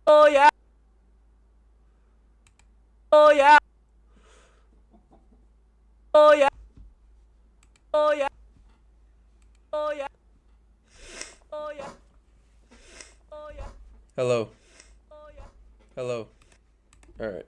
Oh yeah. Oh yeah. Oh yeah. Oh yeah. Oh yeah. Oh yeah. Oh yeah. Hello. Oh yeah. Hello. All right.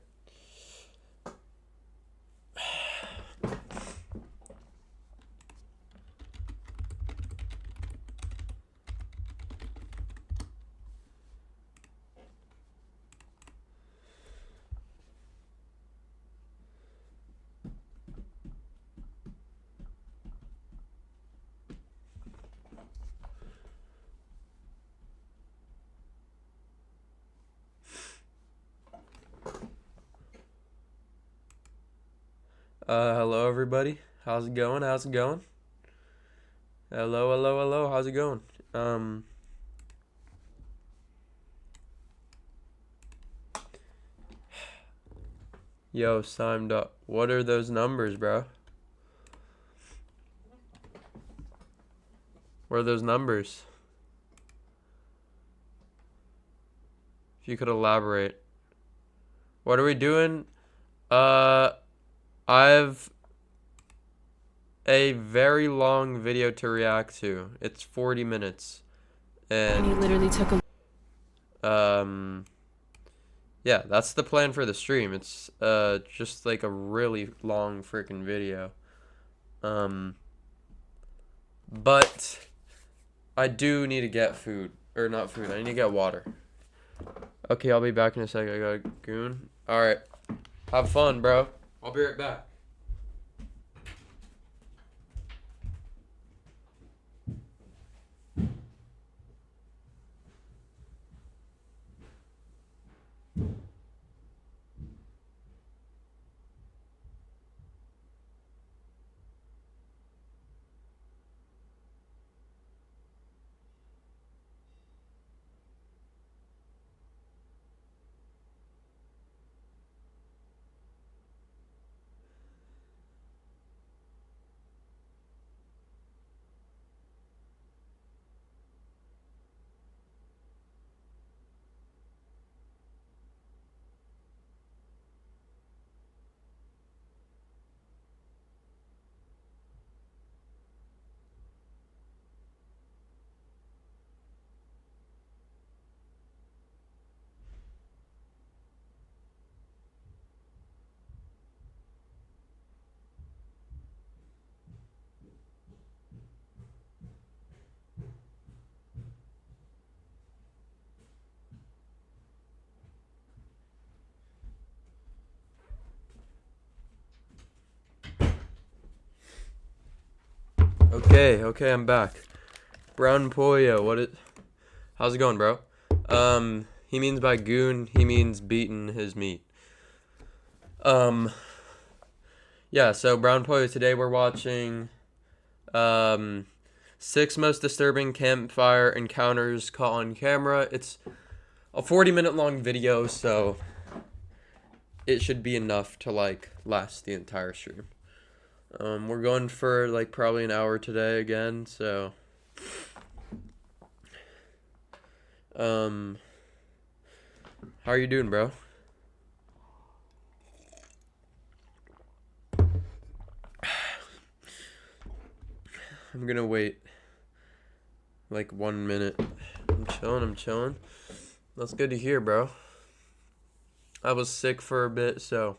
Hello everybody. How's it going? How's it going? Hello, hello, hello. How's it going? Yo, signed up. What are those numbers, bro? What are those numbers? If you could elaborate. What are we doing? I've a very long video to react to. It's 40 minutes. And he literally took a yeah, that's the plan for the stream. It's just like a really long freaking video. But I do need to get food. Or not food, I need to get water. Okay, I'll be back in a sec. I got a goon. Alright. Have fun, bro. I'll be right back. Okay, I'm back. Brown Pollo, how's it going, bro? He means by goon, he means beaten his meat. Yeah, so Brown Pollo, today we're watching, 6 most disturbing campfire encounters caught on camera. It's a 40-minute long video, so it should be enough to, like, last the entire stream. We're going for, like, probably an hour today again, so how are you doing, bro? I'm gonna wait like 1 minute. I'm chilling. That's good to hear, bro. I was sick for a bit, so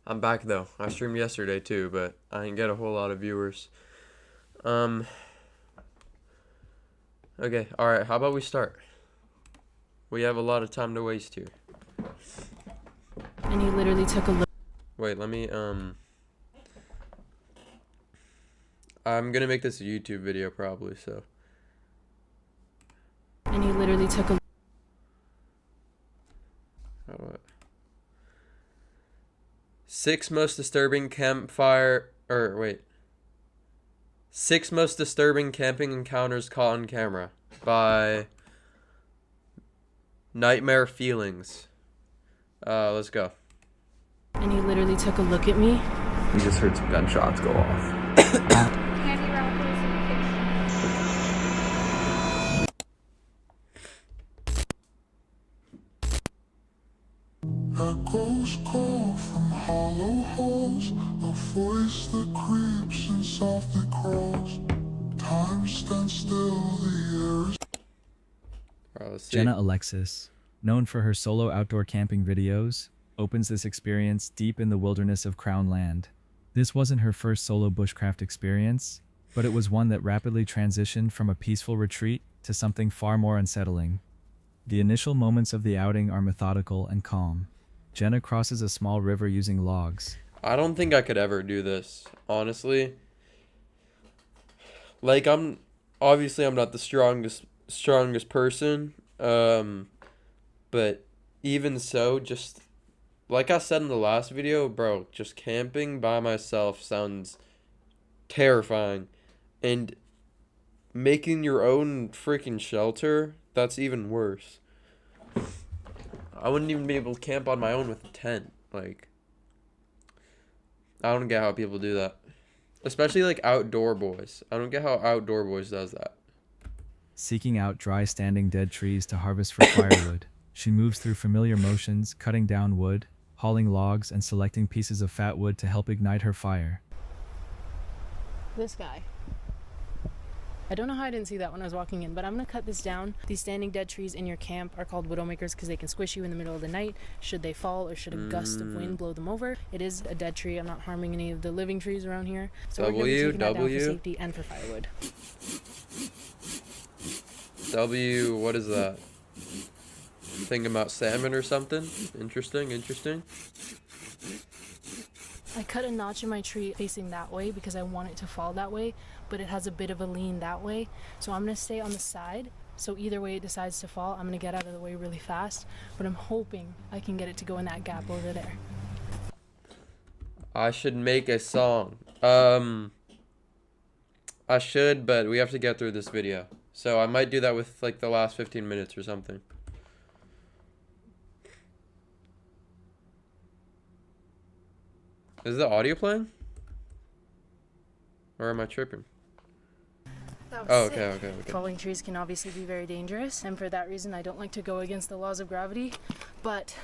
I'm back though. I streamed yesterday too, but I didn't get a whole lot of viewers. Okay, alright, how about we start? We have a lot of time to waste here. and he literally took a look. Wait, let me, I'm gonna make this a YouTube video probably, so. And he literally took a How do I... 6 most disturbing campfire, or wait. 6 most disturbing camping encounters caught on camera by Nightmare Feelings. Let's go. And he literally took a look at me. We just heard some gunshots go off. Echoes call from hollow halls, a voice that creeps and softly crawls. Time stands still, the air is Alright, let's see. Jenna Alexis, known for her solo outdoor camping videos, opens this experience deep in the wilderness of Crown Land. This wasn't her first solo bushcraft experience, but it was one that rapidly transitioned from a peaceful retreat to something far more unsettling. The initial moments of the outing are methodical and calm. Jenna crosses a small river using logs. I don't think I could ever do this, honestly. Like, I'm not the strongest person, but even so, just like I said in the last video, bro, just camping by myself sounds terrifying, and making your own freaking shelter, that's even worse. I wouldn't even be able to camp on my own with a tent. Like, I don't get how people do that. Especially, like, outdoor boys. I don't get how outdoor boys does that. Seeking out dry standing dead trees to harvest for firewood, she moves through familiar motions, cutting down wood, hauling logs, and selecting pieces of fat wood to help ignite her fire. This guy. I don't know how I didn't see that when I was walking in, but I'm going to cut this down. These standing dead trees in your camp are called widowmakers because they can squish you in the middle of the night should they fall or should a gust of wind blow them over. It is a dead tree. I'm not harming any of the living trees around here. So we're going to be taking that down for safety and for firewood. W, what is that? Thinking about salmon or something? Interesting. I cut a notch in my tree facing that way because I want it to fall that way, but it has a bit of a lean that way. So I'm going to stay on the side. So either way it decides to fall, I'm going to get out of the way really fast. But I'm hoping I can get it to go in that gap over there. I should make a song. I should, but we have to get through this video. So I might do that with, like, the last 15 minutes or something. Is the audio playing? Or am I tripping? Oh, okay. Falling trees can obviously be very dangerous, and for that reason I don't like to go against the laws of gravity, but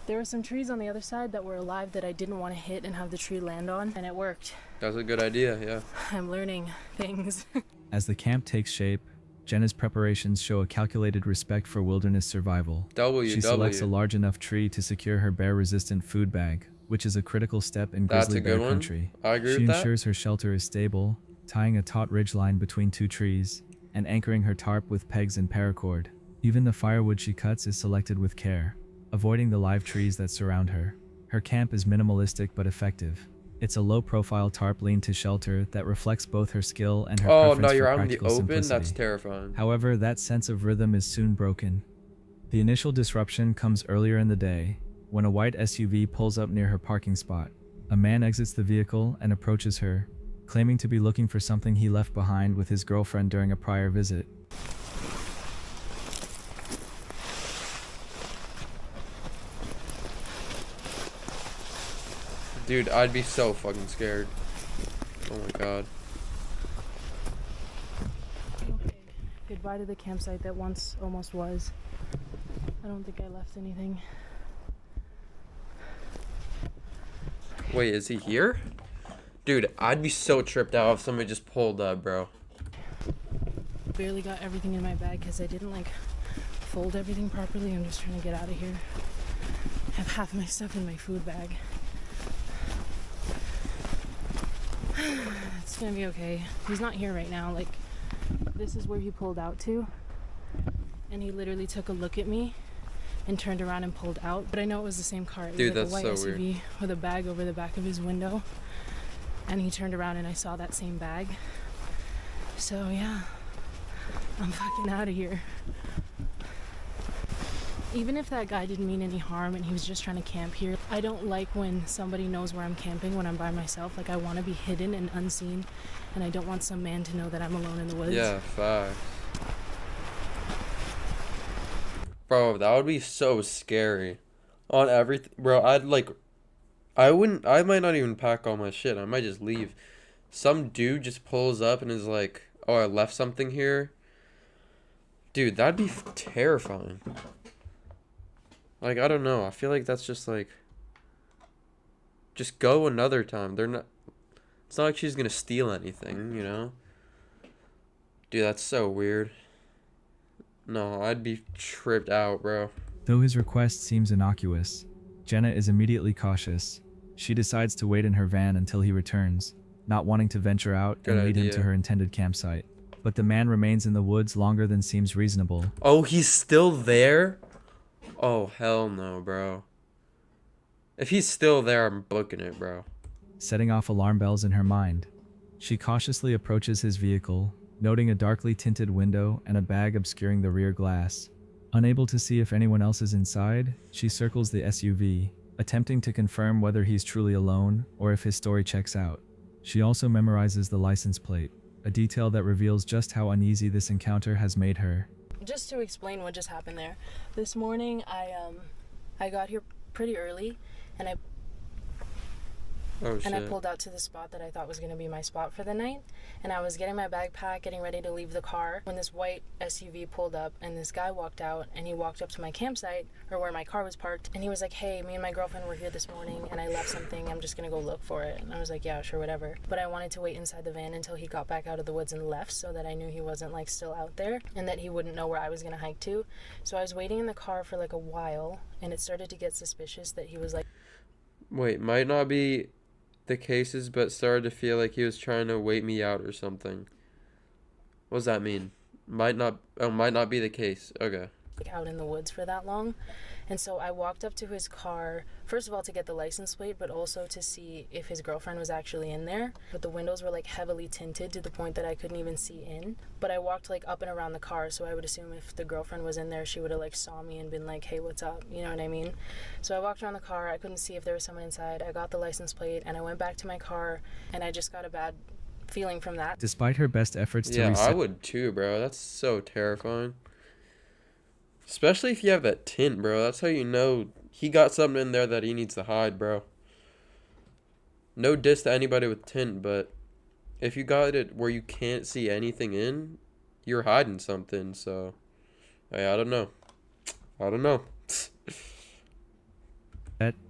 there were some trees on the other side that were alive that I didn't want to hit and have the tree land on, and it worked. That's a good idea, yeah. I'm learning things. As the camp takes shape, Jenna's preparations show a calculated respect for wilderness survival. She selects a large enough tree to secure her bear-resistant food bag, which is a critical step in grizzly bear country. I agree She with that. ensures her shelter is stable, tying a taut ridgeline between two trees, and anchoring her tarp with pegs and paracord. Even the firewood she cuts is selected with care, avoiding the live trees that surround her. Her camp is minimalistic but effective. It's a low-profile tarp lean to shelter that reflects both her skill and her preference for you're out in the practical open? simplicity. That's terrifying. However, that sense of rhythm is soon broken. The initial disruption comes earlier in the day, when a white SUV pulls up near her parking spot. A man exits the vehicle and approaches her, claiming to be looking for something he left behind with his girlfriend during a prior visit. Dude, I'd be so fucking scared. Oh my god. Okay. Goodbye to the campsite that once almost was. I don't think I left anything. Wait, is he here? Dude, I'd be so tripped out if somebody just pulled up, bro. Barely got everything in my bag because I didn't like fold everything properly. I'm just trying to get out of here. I have half my stuff in my food bag. It's gonna be okay. He's not here right now. Like, this is where he pulled out to, and he literally took a look at me and turned around and pulled out. But I know it was the same car. It was Dude, like that's a white so SUV weird. with a bag over the back of his window, and he turned around and I saw that same bag. So yeah, I'm fucking out of here. Even if that guy didn't mean any harm and he was just trying to camp here, I don't like when somebody knows where I'm camping when I'm by myself. Like, I want to be hidden and unseen, and I don't want some man to know that I'm alone in the woods. Yeah, facts. Bro, that would be so scary. On everything, bro, I might not even pack all my shit. I might just leave. Some dude just pulls up and is like, oh, I left something here. Dude, that'd be terrifying. Like, I don't know. I feel like that's just like, just go another time. They're not, it's not like she's gonna steal anything, you know? Dude, that's so weird. No, I'd be tripped out, bro. Though his request seems innocuous, Jenna is immediately cautious. She decides to wait in her van until he returns, not wanting to venture out Good and lead him idea. to her intended campsite. But the man remains in the woods longer than seems reasonable. Oh, he's still there? Oh, hell no, bro. If he's still there, I'm booking it, bro. Setting off alarm bells in her mind. She cautiously approaches his vehicle, noting a darkly tinted window and a bag obscuring the rear glass. Unable to see if anyone else is inside, she circles the SUV, attempting to confirm whether he's truly alone or if his story checks out. She also memorizes the license plate, a detail that reveals just how uneasy this encounter has made her. Just to explain what just happened there. This morning I got here pretty early and I Oh, and I shit. pulled out to the spot that I thought was going to be my spot for the night. And I was getting my backpack, getting ready to leave the car, when this white SUV pulled up and this guy walked out and he walked up to my campsite, or where my car was parked, and he was like, hey, me and my girlfriend were here this morning and I left something, I'm just going to go look for it. And I was like, yeah, sure, whatever. But I wanted to wait inside the van until he got back out of the woods and left, so that I knew he wasn't like still out there and that he wouldn't know where I was going to hike to. So I was waiting in the car for like a while, and it started to get suspicious that he was like, Wait, might not be the cases, but started to feel like he was trying to wait me out or something. What does that mean? Might not be the case. Okay. out in the woods for that long. And so I walked up to his car, first of all to get the license plate, but also to see if his girlfriend was actually in there. But the windows were like heavily tinted to the point that I couldn't even see in. But I walked like up and around the car, so I would assume if the girlfriend was in there, she would have like saw me and been like, hey, what's up? You know what I mean? So I walked around the car, I couldn't see if there was someone inside. I got the license plate and I went back to my car, and I just got a bad feeling from that. Despite her best efforts to Yeah, I reset, would too, bro. That's so terrifying. Especially if you have that tint, bro. That's how you know he got something in there that he needs to hide, bro. No diss to anybody with tint, but if you got it where you can't see anything in, you're hiding something. So, hey, I don't know. I don't know.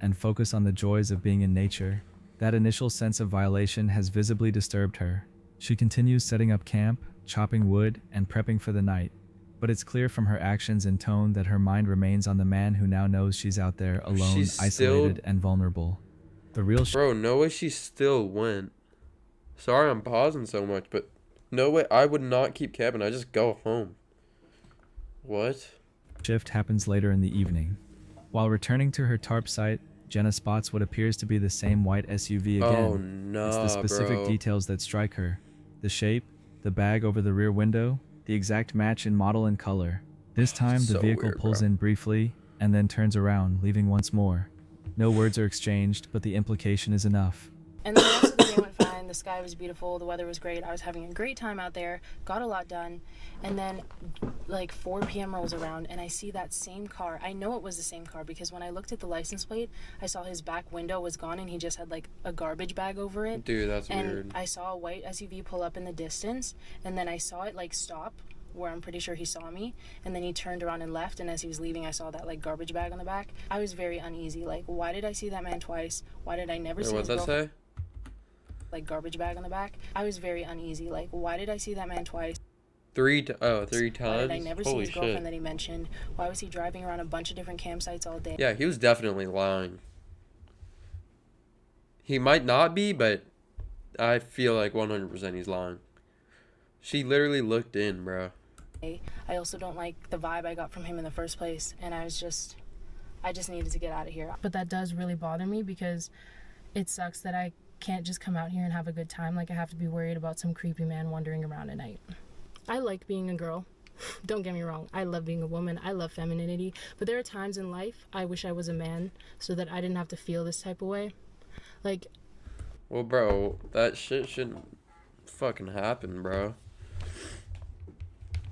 and focus on the joys of being in nature. That initial sense of violation has visibly disturbed her. She continues setting up camp, chopping wood, and prepping for the night. But it's clear from her actions and tone that her mind remains on the man who now knows she's out there alone, She's isolated, still- and vulnerable. The real Bro, no way she still went. Sorry I'm pausing so much, but no way. I would not keep camping. I just go home. What? shift happens later in the evening. While returning to her tarp site, Jenna spots what appears to be the same white SUV again. Oh, no, It's the specific bro. details that strike her. The shape, the bag over the rear window, the exact match in model and color. This time, the So vehicle weird, pulls bro. in briefly and then turns around, leaving once more. No words are exchanged, but the implication is enough. And then the rest of the day went fine. The sky was beautiful. The weather was great. I was having a great time out there. Got a lot done. And then like 4 p.m. rolls around and I see that same car. I know it was the same car because when I looked at the license plate, I saw his back window was gone and he just had like a garbage bag over it. Dude, that's And weird. I saw a white SUV pull up in the distance, and then I saw it like stop where I'm pretty sure he saw me, and then he turned around and left, and as he was leaving I saw that like garbage bag on the back. I was very uneasy. Like, why did I see that man twice? Why did I never Wait, see what'd his that girlfriend? say? Like garbage bag on the back. I was very uneasy. Like, why did I see that man twice? Three Why times? did I never see Holy his girlfriend shit. that he mentioned? Why was he driving around a bunch of different campsites all day? Yeah, he was definitely lying. He might not be, but I feel like 100% he's lying. She literally looked in, bro. I also don't like the vibe I got from him in the first place, and I just needed to get out of here. But that does really bother me because it sucks that I can't just come out here and have a good time. Like, I have to be worried about some creepy man wandering around at night. I like being a girl. Don't get me wrong. I love being a woman. I love femininity. But there are times in life I wish I was a man so that I didn't have to feel this type of way. Like, Well, bro, that shit shouldn't fucking happen, bro.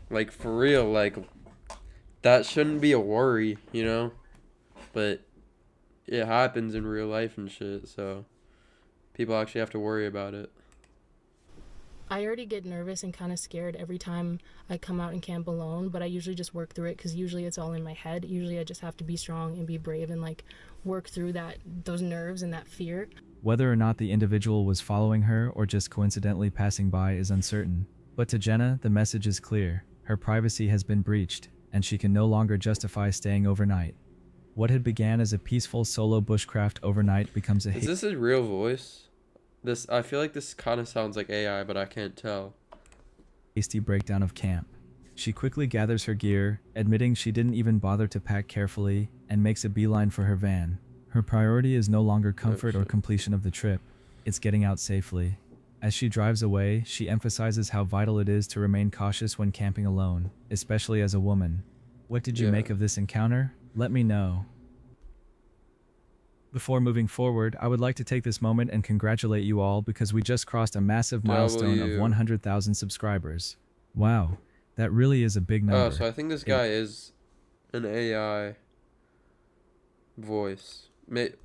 Like, for real, like, that shouldn't be a worry, you know? But it happens in real life and shit, so people actually have to worry about it. I already get nervous and kind of scared every time I come out and camp alone, but I usually just work through it because usually it's all in my head. Usually I just have to be strong and be brave and like work through those nerves and that fear. Whether or not the individual was following her or just coincidentally passing by is uncertain. But to Jenna, the message is clear. Her privacy has been breached, and she can no longer justify staying overnight. What had began as a peaceful solo bushcraft overnight becomes a Is this his real voice? I feel like this kind of sounds like AI, but I can't tell. hasty breakdown of camp. She quickly gathers her gear, admitting she didn't even bother to pack carefully, and makes a beeline for her van. Her priority is no longer comfort or completion of the trip, it's getting out safely. As she drives away, she emphasizes how vital it is to remain cautious when camping alone, especially as a woman. What did you make of this encounter? Let me know. Before moving forward, I would like to take this moment and congratulate you all because we just crossed a massive milestone of 100,000 subscribers. Wow, that really is a big number. Oh, so I think this guy is an AI voice.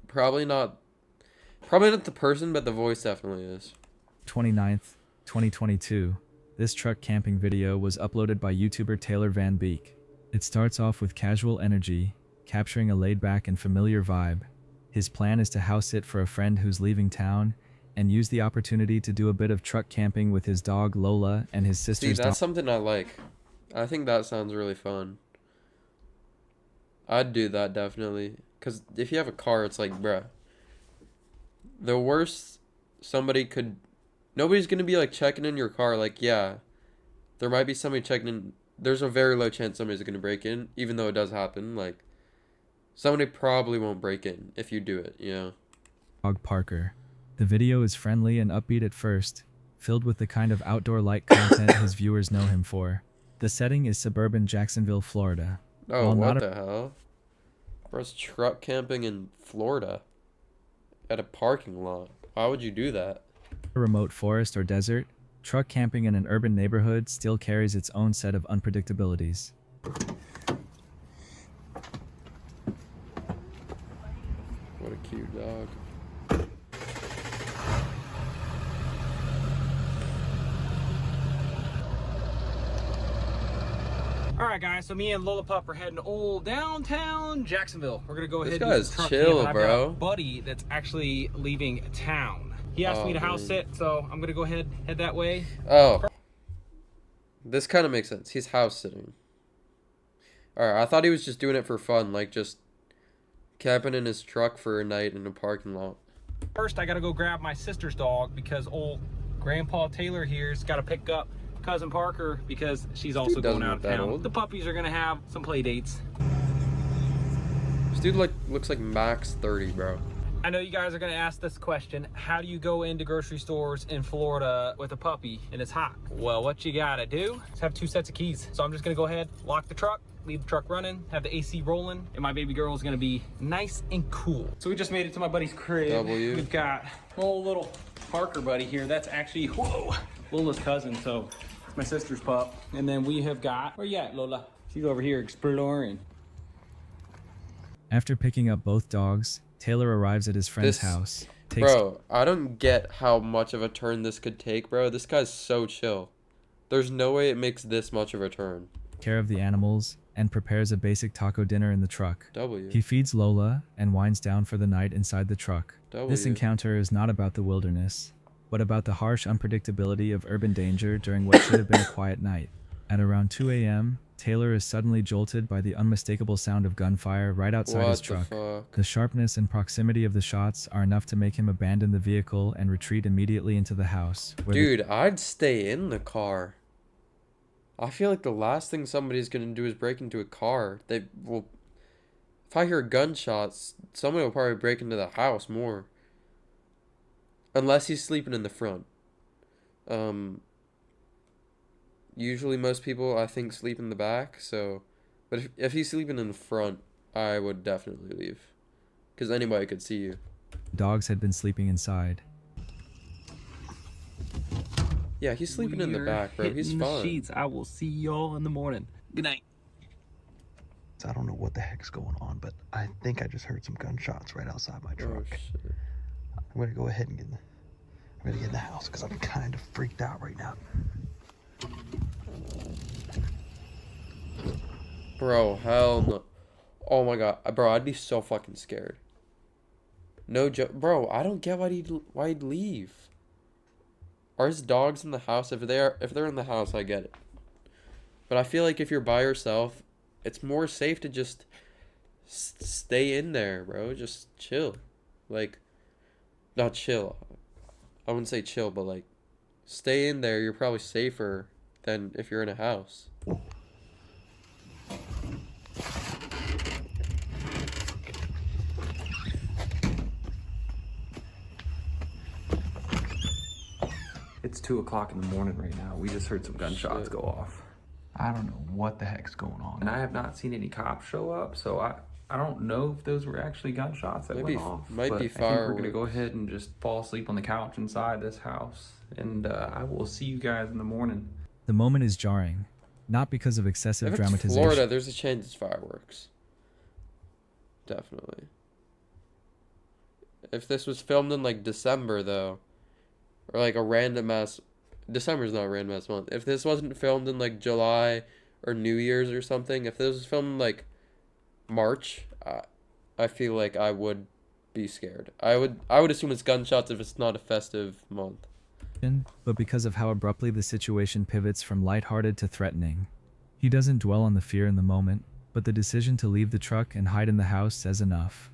Probably not the person, but the voice definitely is. 29th, 2022. This truck camping video was uploaded by YouTuber Taylor Van Beek. It starts off with casual energy, capturing a laid-back and familiar vibe. His plan is to house sit for a friend who's leaving town and use the opportunity to do a bit of truck camping with his dog Lola and his sister's See, that's something I like. I think that sounds really fun. I'd do that definitely. Because if you have a car, it's like, bruh. The worst nobody's going to be like checking in your car. Like, yeah, there might be somebody checking in. There's a very low chance somebody's going to break in, even though it does happen. Like, somebody probably won't break in if you do it, you know? Dog Parker. The video is friendly and upbeat at first, filled with the kind of outdoor-like content his viewers know him for. The setting is suburban Jacksonville, Florida. Oh, While what not the hell? Bro's truck camping in Florida at a parking lot. Why would you do that? a remote forest or desert, truck camping in an urban neighborhood still carries its own set of unpredictabilities. What a cute dog. All right, guys. So me and Lola Pup are heading old downtown Jacksonville. We're gonna go ahead. This guy's and chill, I've bro. got a buddy that's actually leaving town. He asked me to house sit, so I'm gonna go ahead head that way. Oh, this kind of makes sense. He's house sitting. All right, I thought he was just doing it for fun, like just camping in his truck for a night in a parking lot. First, I gotta go grab my sister's dog because old Grandpa Taylor here's got to pick up cousin Parker because she's also going out of town. The puppies are gonna have some play dates. This dude looks like max 30, bro. I know you guys are gonna ask this question: how do you go into grocery stores in Florida with a puppy and it's hot? Well, what you gotta do is have 2 sets of keys. So I'm just gonna go ahead, lock the truck, leave the truck running, have the AC rolling, and my baby girl is gonna be nice and cool. So we just made it to my buddy's crib. We've got whole little Parker buddy here. That's actually, whoa, Lola's cousin, so it's my sister's pup. And then we have got, where you at, Lola? She's over here exploring. After picking up both dogs, Taylor arrives at his friend's house. Bro, I don't get how much of a turn this could take, bro. This guy's so chill. There's no way it makes this much of a turn. Care of the animals and prepares a basic taco dinner in the truck. He feeds Lola and winds down for the night inside the truck. This encounter is not about the wilderness, but about the harsh unpredictability of urban danger during what should have been a quiet night. At around 2 a.m., Taylor is suddenly jolted by the unmistakable sound of gunfire right outside his truck. The sharpness and proximity of the shots are enough to make him abandon the vehicle and retreat immediately into the house. Dude, I'd stay in the car. I feel like the last thing somebody's gonna do is break into a car. If I hear gunshots, somebody will probably break into the house more. Unless he's sleeping in the front. Usually most people, I think, sleep in the back, so... But if he's sleeping in the front, I would definitely leave. Because anybody could see you. Dogs had been sleeping inside. Yeah, he's sleeping in the back, bro. He's fine. Sheets. I will see y'all in the morning. Good night. I don't know what the heck's going on, but I think I just heard some gunshots right outside my truck. Oh, shit. I'm gonna go ahead and I'm gonna get in the house because I'm kind of freaked out right now. Bro, hell no. Oh my god. Bro, I'd be so fucking scared. No joke. Bro, I don't get why he'd leave. Are his dogs in the house? If they're in the house, I get it. But I feel like if you're by yourself, it's more safe to just stay in there, bro. Just chill. Like, not chill. I wouldn't say chill, but like, stay in there. You're probably safer than if you're in a house. It's 2 o'clock in the morning right now. We just heard some gunshots Shit. go off. I don't know what the heck's going on. And I have not seen any cops show up, so I don't know if those were actually gunshots that went off. Might but be I think we're gonna go fireworks. ahead and just fall asleep on the couch inside this house. And I will see you guys in the morning. The moment is jarring, not because of excessive If it's dramatization. Florida, there's a chance it's fireworks. Definitely. If this was filmed in like December though, or like a random ass, December's not a random ass month. If this wasn't filmed in like July or New Year's or something, if this was filmed in like March, I feel like I would be scared. I would assume it's gunshots if it's not a festive month. But because of how abruptly the situation pivots from lighthearted to threatening. He doesn't dwell on the fear in the moment, but the decision to leave the truck and hide in the house says enough.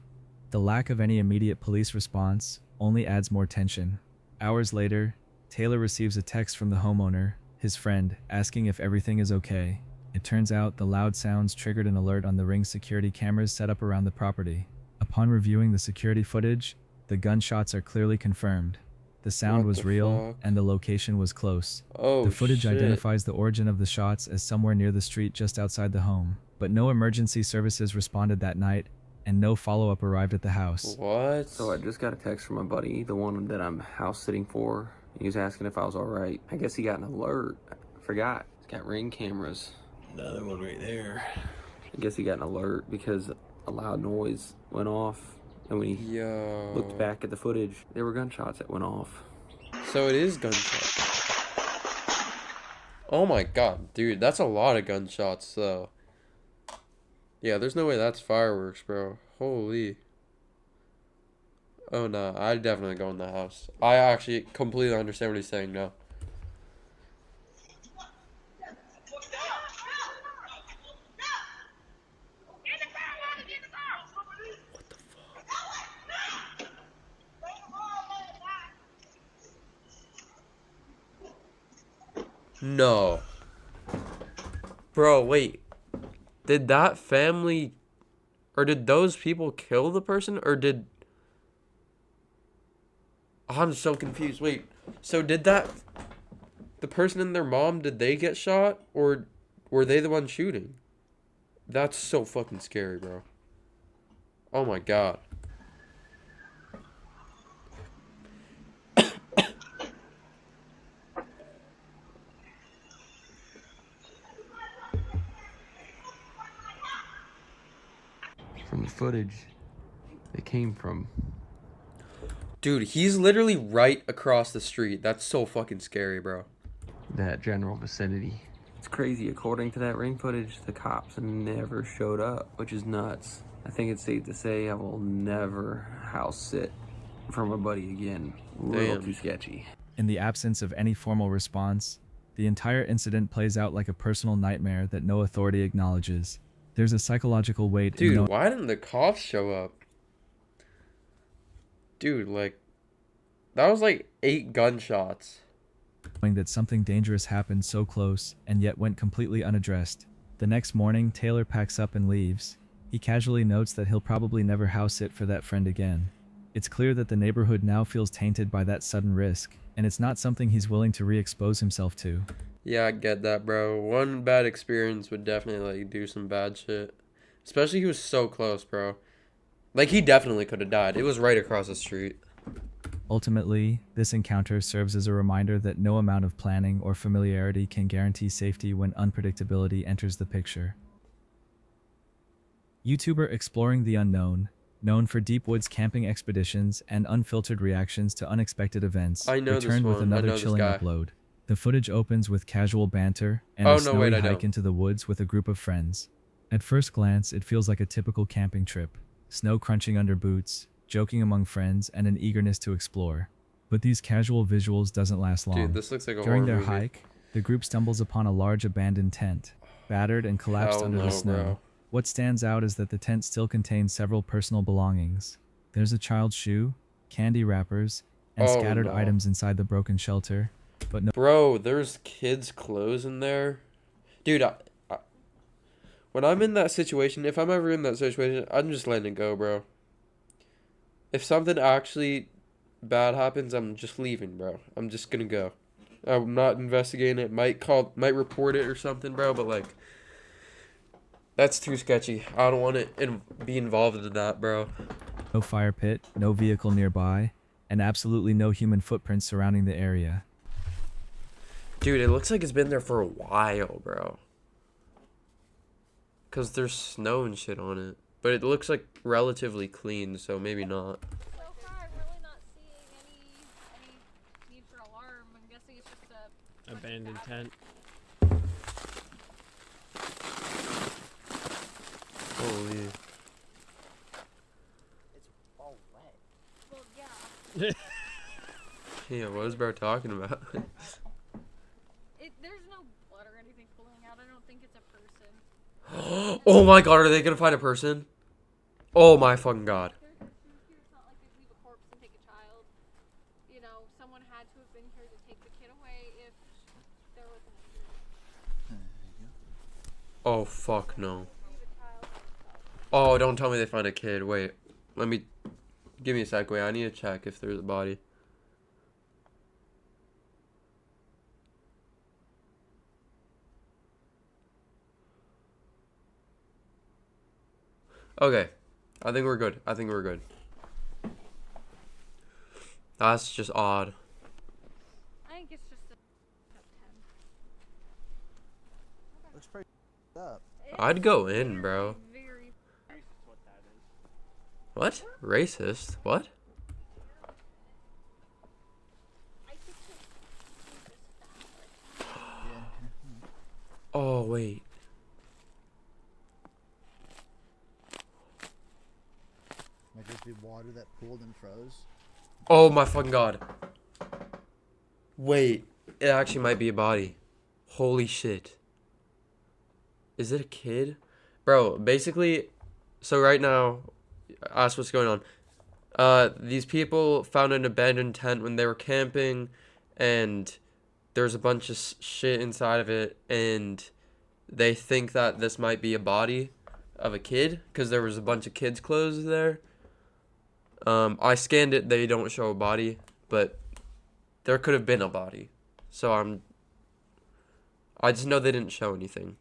The lack of any immediate police response only adds more tension. Hours later, Taylor receives a text from the homeowner, his friend, asking if everything is okay. It turns out the loud sounds triggered an alert on the Ring security cameras set up around the property. Upon reviewing the security footage, the gunshots are clearly confirmed. The sound What was the real, fuck? and the location was close. Oh, The footage shit. identifies the origin of the shots as somewhere near the street just outside the home, but no emergency services responded that night, and no follow-up arrived at the house. What? So I just got a text from my buddy, the one that I'm house sitting for. He was asking if I was all right. I guess he got an alert. I forgot. It's got Ring cameras. Another one right there. I guess he got an alert because a loud noise went off. And when he Yo. looked back at the footage, there were gunshots that went off. So it is gunshots. Oh my god, dude, that's a lot of gunshots though. Yeah, there's no way that's fireworks, bro. Holy. Oh no, I'd definitely go in the house. I actually completely understand what he's saying now. No. Bro, wait. Did that family or did those people kill the person or did I'm so confused. Wait. So did the person and their mom, did they get shot or were they the ones shooting? That's so fucking scary, bro. Oh my god. From the footage, it came from. Dude, he's literally right across the street. That's so fucking scary, bro. That general vicinity. It's crazy. According to that Ring footage, the cops never showed up, which is nuts. I think it's safe to say I will never house sit for my buddy again. Real Damn. too sketchy. In the absence of any formal response, the entire incident plays out like a personal nightmare that no authority acknowledges. There's a psychological weight in Dude, knowing why didn't the cops show up? Dude, like, that was like 8 gunshots. that something dangerous happened so close and yet went completely unaddressed. The next morning, Taylor packs up and leaves. He casually notes that he'll probably never house sit for that friend again. It's clear that the neighborhood now feels tainted by that sudden risk, and it's not something he's willing to re-expose himself to. Yeah, I get that, bro. One bad experience would definitely, like, do some bad shit. Especially he was so close, bro. Like, he definitely could have died. It was right across the street. Ultimately, this encounter serves as a reminder that no amount of planning or familiarity can guarantee safety when unpredictability enters the picture. YouTuber Exploring the Unknown known for deep woods camping expeditions and unfiltered reactions to unexpected events, I know this returned with one. I another know this chilling guy. upload. The footage opens with casual banter and Oh, a no, snowy wait, I hike don't. into the woods with a group of friends. At first glance, it feels like a typical camping trip. Snow crunching under boots, joking among friends, and an eagerness to explore. But these casual visuals doesn't last long. Dude, this looks like a During horror their movie. hike, the group stumbles upon a large abandoned tent, battered and collapsed Hell under the no, snow. bro. What stands out is that the tent still contains several personal belongings. There's a child's shoe, candy wrappers, and Oh, scattered no. items inside the broken shelter, but no Bro, there's kids' clothes in there. Dude, when I'm in that situation, if I'm ever in that situation, I'm just letting it go, bro. If something actually bad happens, I'm just leaving, bro. I'm just gonna go. I'm not investigating it. Might report it or something, bro. But like, that's too sketchy. I don't want to be involved in that, bro. fire pit, no vehicle nearby, and absolutely no human footprints surrounding the area. Dude, it looks like it's been there for a while, bro. Cause there's snow and shit on it, but it looks like relatively clean, so maybe not. So far, I'm really not seeing any need for alarm. I'm guessing it's just a Abandoned tent. Holy. It's all wet. Well, yeah. Yeah, what is bro talking about? There's no blood or anything pulling out. I don't think it's a person. Oh my god, are they gonna find a person? Oh my fucking god. It's not like they leave a corpse and take a child. You know, someone had to have been here to take the kid away if there was an injury. Oh fuck no. Leave a child. Oh, don't tell me they found a kid. Wait, give me a sec. Wait, I need to check if there's a body. Okay, I think we're good. That's just odd. I think it's just a 10. Looks pretty up. I'd go in, bro. Very. What? Racist? What? I think it's Oh, wait. Might just be water that pooled and froze. Oh my fucking god. Wait, it actually might be a body. Holy shit. Is it a kid? Bro, basically, so right now, ask what's going on. These people found an abandoned tent when they were camping, and there's a bunch of shit inside of it, and they think that this might be a body of a kid, because there was a bunch of kids' clothes there. I scanned it, they don't show a body, but there could have been a body. So I just know they didn't show anything.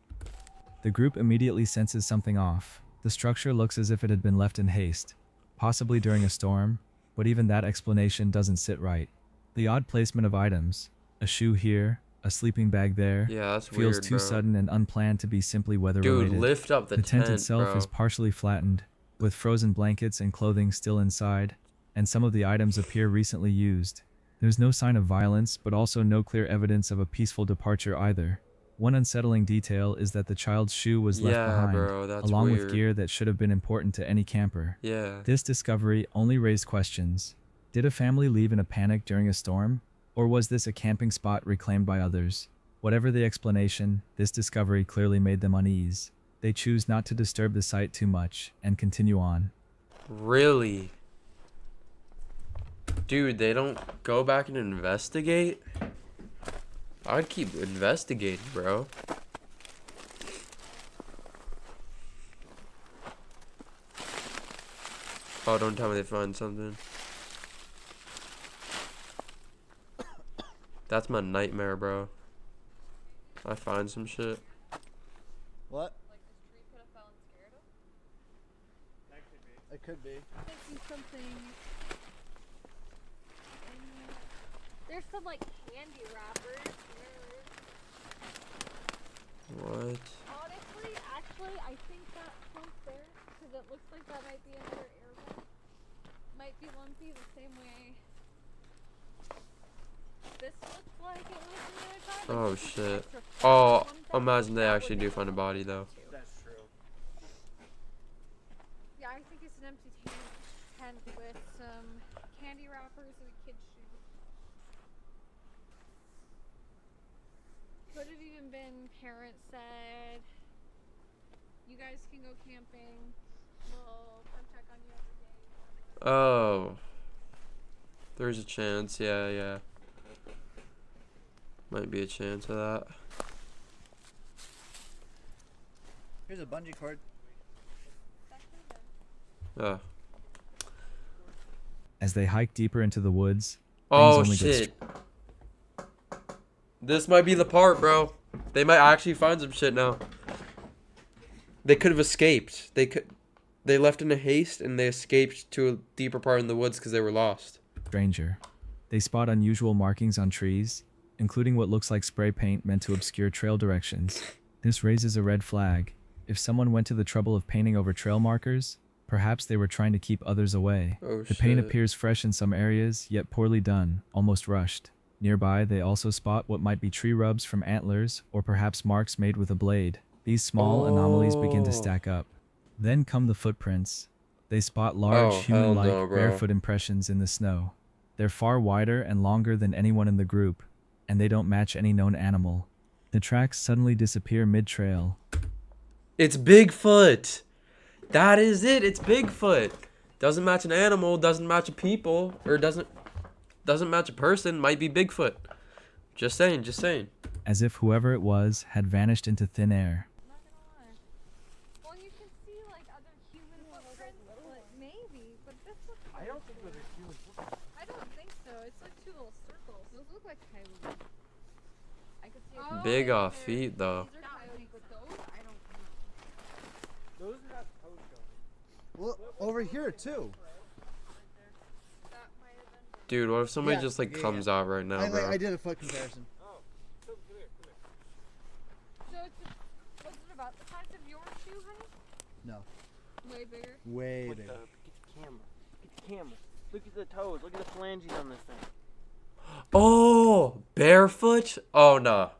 The group immediately senses something off. The structure looks as if it had been left in haste, possibly during a storm, but even that explanation doesn't sit right. The odd placement of items, a shoe here, a sleeping bag there, Yeah, that's feels weird, too bro. sudden and unplanned to be simply weather-related. Dude, lift up the tent tent, itself bro. is partially flattened, with frozen blankets and clothing still inside, and some of the items appear recently used. There's no sign of violence, but also no clear evidence of a peaceful departure either. One unsettling detail is that the child's shoe was left Yeah, behind, bro, that's along weird. with gear that should have been important to any camper. Yeah. This discovery only raised questions. Did a family leave in a panic during a storm? Or was this a camping spot reclaimed by others? Whatever the explanation, this discovery clearly made them unease. They choose not to disturb the site too much and continue on. Really? Dude, they don't go back and investigate? I'd keep investigating, bro. Oh, don't tell me they find something. That's my nightmare, bro. I find some shit. What? like this tree could have fell and scared him. It could be. I see something. There's some like candy wrappers. What? Honestly, actually, I think that clump there, because it looks like that might be another airborne. might be lumpy the same way this looks like it was the other time. but Oh this is shit. extra fat Oh, one thing. imagine they That would actually make do find a sense body though. too. That's true. Yeah, I think it's an empty tent with some candy wrappers and a kid's shoe. Could have even been parents said, you guys can go camping. We'll come check on you every day. Oh. There's a chance, yeah. Might be a chance of that. Here's a bungee cord. That could have been. As they hike deeper into the woods, Oh only get shit. This might be the part, bro. They might actually find some shit now. They could have escaped. They left in a haste and they escaped to a deeper part in the woods because they were lost. stranger. They spot unusual markings on trees, including what looks like spray paint meant to obscure trail directions. This raises a red flag. If someone went to the trouble of painting over trail markers, perhaps they were trying to keep others away. Oh The paint shit. appears fresh in some areas, yet poorly done, almost rushed. Nearby, they also spot what might be tree rubs from antlers, or perhaps marks made with a blade. These small anomalies begin to Oh. stack up. Then come the footprints. They spot large, Oh, hell human-like, no, bro. barefoot impressions in the snow. They're far wider and longer than anyone in the group, and they don't match any known animal. The tracks suddenly disappear mid-trail. It's Bigfoot. That is it. It's Bigfoot. Doesn't match an animal, doesn't match a people, or doesn't match a person, might be Bigfoot. Just saying. As if whoever it was had vanished into thin air. I'm not gonna lie. Well, you can see like other human footprints, like maybe, but this looks. I don't think those are human footprints. I don't think so. It's like two little circles. Those look like coyotes. I could see. Big off feet though. These are coyotes, but those I don't know. Those are not toes going. Well, over here too. That might have been. Dude, what if somebody Yeah, just like yeah, comes out right now, I bro? did a foot comparison. Oh, come here. So it's was it about the size of your shoe, honey? No, Way bigger. way Get bigger. the camera. Get the camera. Look at the toes. Look at the phalanges on this thing. Oh, barefoot? Oh, nah.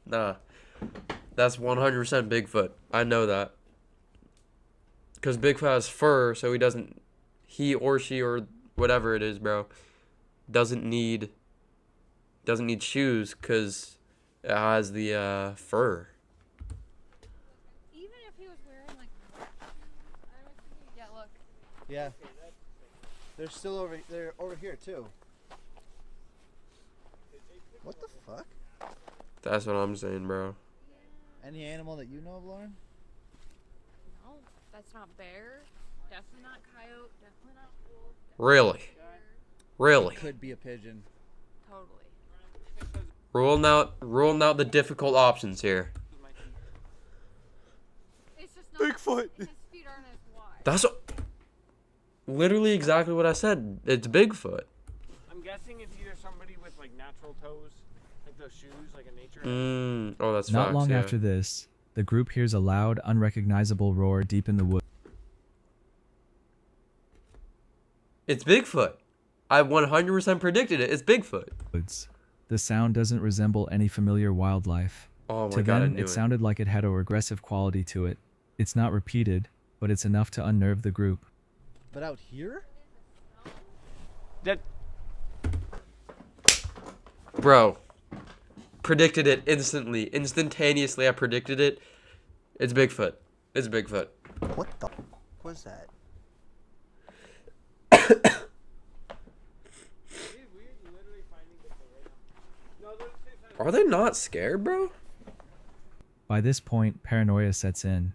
That's 100% Bigfoot. I know that. Because Bigfoot has fur, so he or she or whatever it is, bro, doesn't need shoes because it has the fur. Even if he was wearing like black shoes, I would think. Yeah, look. Yeah. They're still over. They're over here too. What the fuck? That's what I'm saying, bro. Any animal that you know of, Lauren? No, that's not bear. Definitely not coyote. Definitely not wolf. Really? Could be a pigeon. Totally. Ruling out the difficult options here. It's just not. Bigfoot. His feet aren't as wide. That's literally exactly what I said. It's Bigfoot. I'm guessing it's either somebody with like natural toes, like those shoes, like a nature. Oh, that's Not facts, long yeah. after this, the group hears a loud, unrecognizable roar deep in the woods. It's Bigfoot. I 100% predicted it. It's Bigfoot. The sound doesn't resemble any familiar wildlife. Oh my To god, I them, knew it sounded like it had a regressive quality to it. It's not repeated, but it's enough to unnerve the group. But out here? That Bro, predicted it instantly. Instantaneously, I predicted it. It's Bigfoot. It's Bigfoot. What the was that? Are they not scared, bro? By this point, paranoia sets in.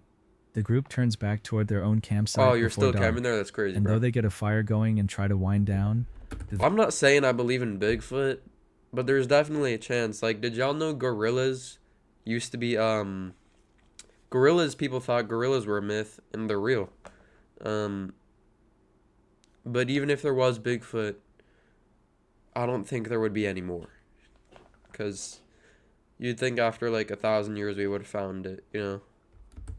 The group turns back toward their own campsite. Oh, you're before still dark, camping there? That's crazy, And bro. though they get a fire going and try to wind down, I'm not saying I believe in Bigfoot, but there's definitely a chance. Like, did y'all know gorillas used to be, gorillas, people thought gorillas were a myth, and they're real. But even if there was Bigfoot, I don't think there would be any more. Because you'd think after, like, 1,000 years we would have found it, you know?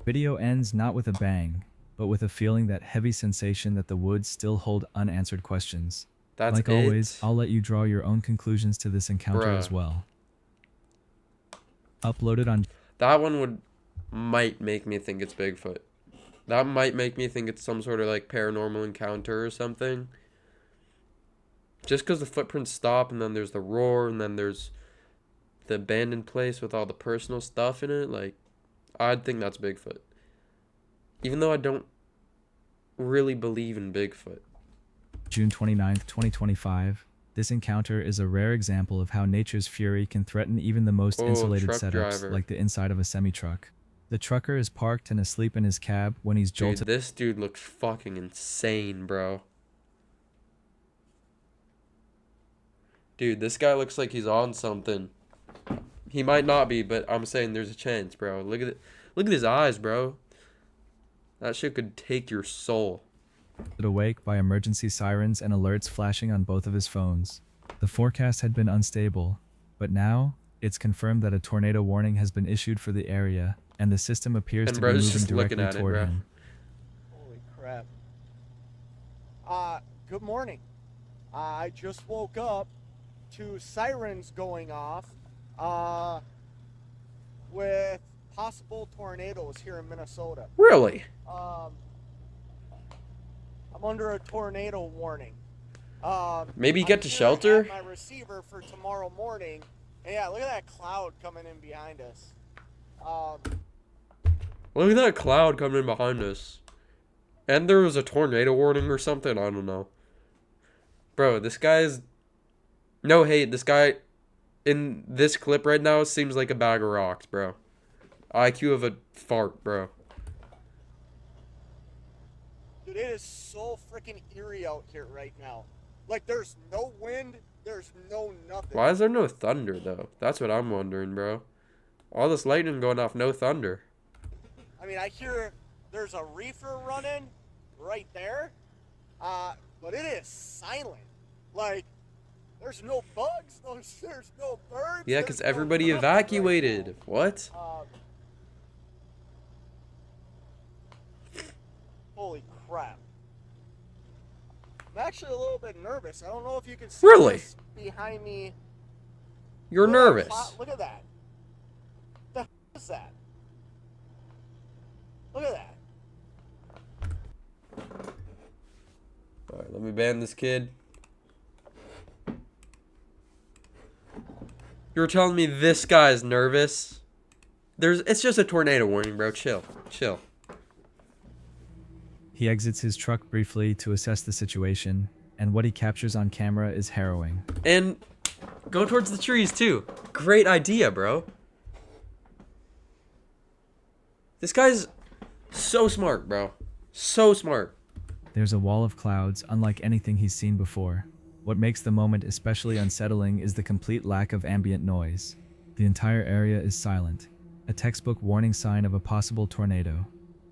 video ends not with a bang, but with a feeling that heavy sensation that the woods still hold unanswered questions. That's like always, I'll let you draw your own conclusions to this encounter as well. Uploaded on... That one might make me think it's Bigfoot. That might make me think it's some sort of like paranormal encounter or something. Just because the footprints stop and then there's the roar and then there's the abandoned place with all the personal stuff in it. Like, I'd think that's Bigfoot. Even though I don't really believe in Bigfoot. June 29th, 2025. This encounter is a rare example of how nature's fury can threaten even the most insulated setups, like the inside of a semi-truck. The trucker is parked and asleep in his cab when he's jolted. Dude, this dude looks fucking insane, bro. Dude, this guy looks like he's on something. He might not be, but I'm saying there's a chance, bro. Look at it. Look at his eyes, bro. That shit could take your soul. Awake by emergency sirens and alerts flashing on both of his phones. The forecast had been unstable, but now it's confirmed that a tornado warning has been issued for the area, and the system appears to be moving directly toward him. Holy crap. Good morning. I just woke up to sirens going off with possible tornadoes here in Minnesota. Really? I'm under a tornado warning. Maybe get to shelter? My receiver for tomorrow morning. And yeah, look at that cloud coming in behind us. Look at that cloud coming in behind us. And there was a tornado warning or something. I don't know. Bro, this guy's... No hate. This guy in this clip right now seems like a bag of rocks, bro. IQ of a fart, bro. Dude, it is so freaking eerie out here right now. Like, there's no wind, there's no nothing. Why is there no thunder, though? That's what I'm wondering, bro. All this lightning going off, no thunder. I mean, I hear there's a reefer running right there, but it is silent. Like, there's no bugs, there's no birds. Yeah, because everybody evacuated. Right, what? Holy crap. I'm actually a little bit nervous. I don't know if you can see this behind me. You're nervous. Look at that. What the hell is that? Look at that. Alright, let me ban this kid. You're telling me this guy's nervous? It's just a tornado warning, bro. Chill. Chill. He exits his truck briefly to assess the situation, and what he captures on camera is harrowing. And go towards the trees, too. Great idea, bro. This guy's so smart, bro. So smart. There's a wall of clouds unlike anything he's seen before. What makes the moment especially unsettling is the complete lack of ambient noise. The entire area is silent, a textbook warning sign of a possible tornado.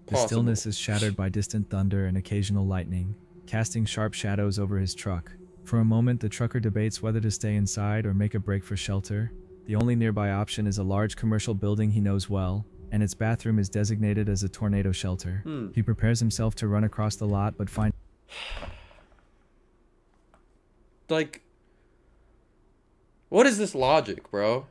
The stillness is shattered by distant thunder and occasional lightning, casting sharp shadows over his truck. For a moment, the trucker debates whether to stay inside or make a break for shelter. The only nearby option is a large commercial building he knows well, and its bathroom is designated as a tornado shelter. He prepares himself to run across the lot, but finds... Like, what is this logic, bro?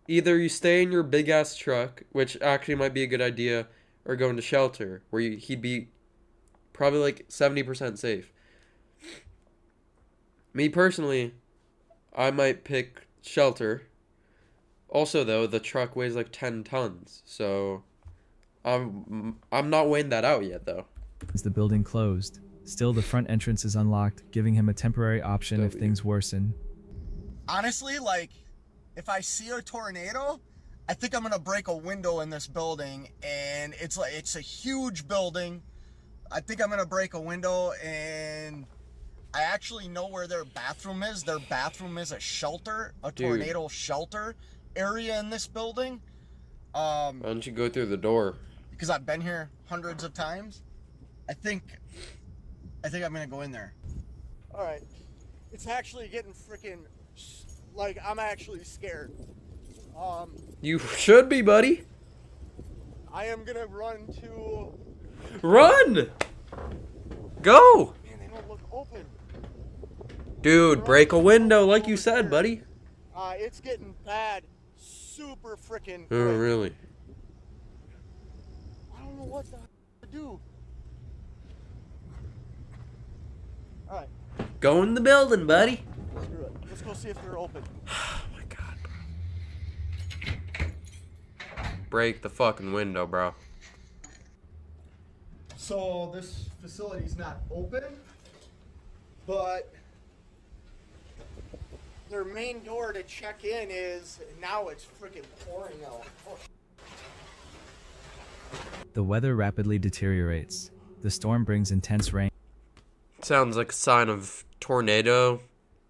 Either you stay in your big-ass truck, which actually might be a good idea, or go into shelter, where he'd be probably like 70% safe. Me personally, I might pick shelter. Also, though, the truck weighs like 10 tons, so I'm not weighing that out yet, though. Is the building closed? Still, the front entrance is unlocked, giving him a temporary option if things worsen. Honestly, like, if I see a tornado, I think I'm gonna break a window in this building, and it's a huge building. I think I'm gonna break a window, and I actually know where their bathroom is. Their bathroom is a shelter, a tornado shelter area in this building. Why don't you go through the door? Because I've been here hundreds of times. I think I'm gonna go in there. All right, it's actually getting freaking, like, I'm actually scared. You should be, buddy. I am gonna run to. Run! Go! Man, they don't look open. Dude, break a window like you said, buddy. It's getting bad. Super freaking. Oh, really? I don't know what the hell to do. Alright. Go in the building, buddy. Screw it. Let's go see if they're open. Oh my god, bro. Break the fucking window, bro. So this facility's not open, but their main door to check in is, now it's freaking pouring out. Oh. The weather rapidly deteriorates. The storm brings intense rain. Sounds like a sign of tornado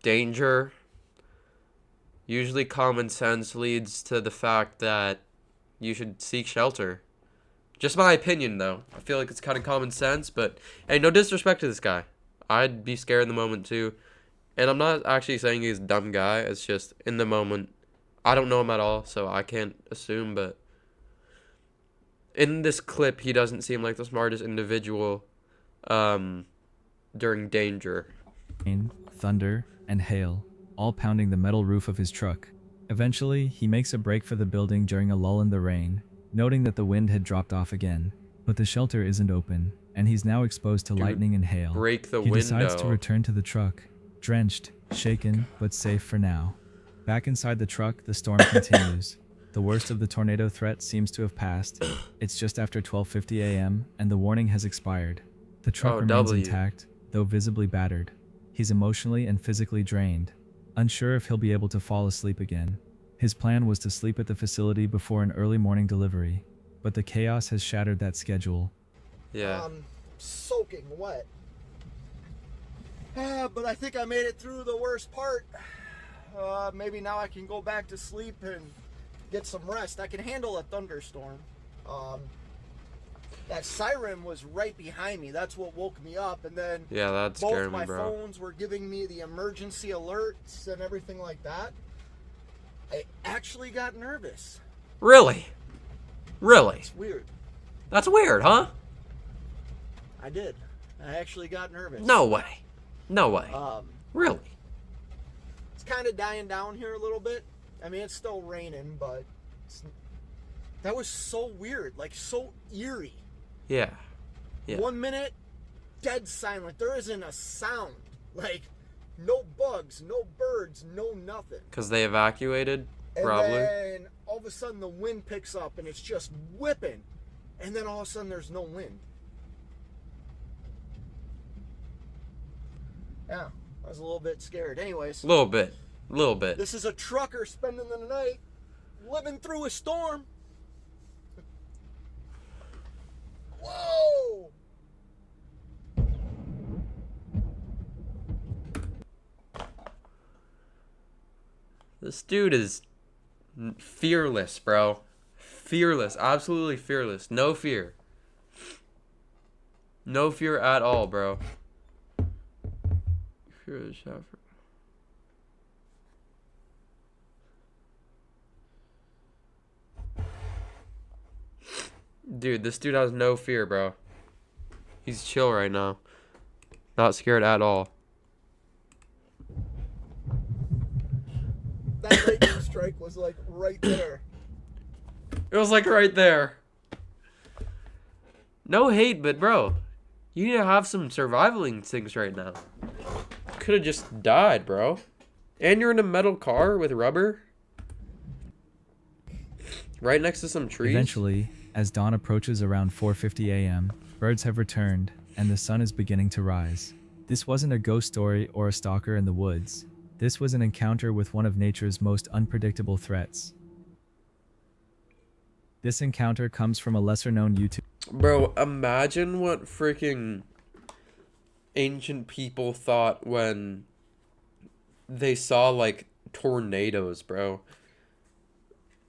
danger. Usually common sense leads to the fact that you should seek shelter. Just my opinion, though. I feel like it's kind of common sense, but hey, no disrespect to this guy. I'd be scared in the moment, too. And I'm not actually saying he's a dumb guy. It's just, in the moment, I don't know him at all, so I can't assume, but in this clip, he doesn't seem like the smartest individual during danger. Rain, thunder, and hail, all pounding the metal roof of his truck. Eventually, he makes a break for the building during a lull in the rain, noting that the wind had dropped off again. But the shelter isn't open, and he's now exposed to lightning and hail. Break the He window. decides to return to the truck, drenched, shaken, but safe for now. Back inside the truck, the storm continues. The worst of the tornado threat seems to have passed. It's just after 12:50 a.m., and the warning has expired. The truck remains intact, though visibly battered. He's emotionally and physically drained, unsure if he'll be able to fall asleep again. His plan was to sleep at the facility before an early morning delivery, but the chaos has shattered that schedule. Yeah. Soaking wet. But I think I made it through the worst part. Maybe now I can go back to sleep and get some rest. I can handle a thunderstorm. That siren was right behind me. That's what woke me up. And then yeah, that scared both me, my bro. phones were giving me the emergency alerts and everything like that. I actually got nervous. Really? Really? It's weird. That's weird, huh? I did. I actually got nervous. No way. No way. Really? It's kind of dying down here a little bit. I mean, it's still raining, but that was so weird, like so eerie. Yeah. Yeah. 1 minute, dead silent. There isn't a sound. Like, no bugs, no birds, no nothing. Because they evacuated, probably. And then all of a sudden the wind picks up and it's just whipping. And then all of a sudden there's no wind. Yeah, I was a little bit scared. Anyways. A little bit. A little bit. This is a trucker spending the night living through a storm. Whoa! This dude is fearless, bro. Fearless. Absolutely fearless. No fear. No fear at all, bro. Fear of the shower. Dude, this dude has no fear, bro. He's chill right now. Not scared at all. That lightning strike was like right there. It was like right there. No hate, but bro, you need to have some survival instincts right now. Could have just died, bro. And you're in a metal car with rubber. Right next to some trees. Eventually, as dawn approaches around 4:50 a.m., birds have returned, and the sun is beginning to rise. This wasn't a ghost story or a stalker in the woods. This was an encounter with one of nature's most unpredictable threats. This encounter comes from a lesser-known YouTube. Bro, imagine what freaking ancient people thought when they saw, like, tornadoes, bro.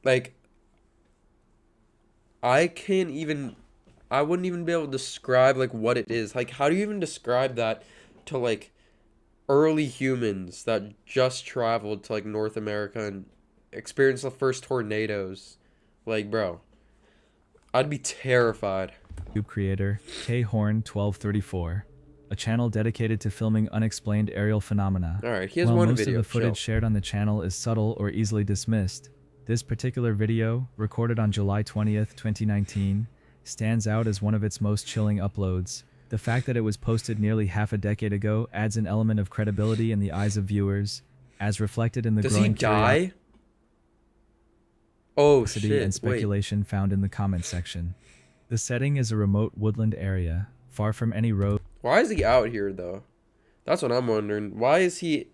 Like, I wouldn't even be able to describe, like, what it is. Like, how do you even describe that to, like, early humans that just traveled to, like, North America and experienced the first tornadoes? Like, bro, I'd be terrified. YouTube creator khorn1234, a channel dedicated to filming unexplained aerial phenomena. Alright, he has While one most video. of the footage Chill. shared on the channel is subtle or easily dismissed, this particular video, recorded on July 20th, 2019, stands out as one of its most chilling uploads. The fact that it was posted nearly half a decade ago adds an element of credibility in the eyes of viewers, as reflected in the Does he growing die? Oh curiosity shit, and wait. speculation found in the comment section. The setting is a remote woodland area, far from any road. Why is he out here though? That's what I'm wondering. Why is he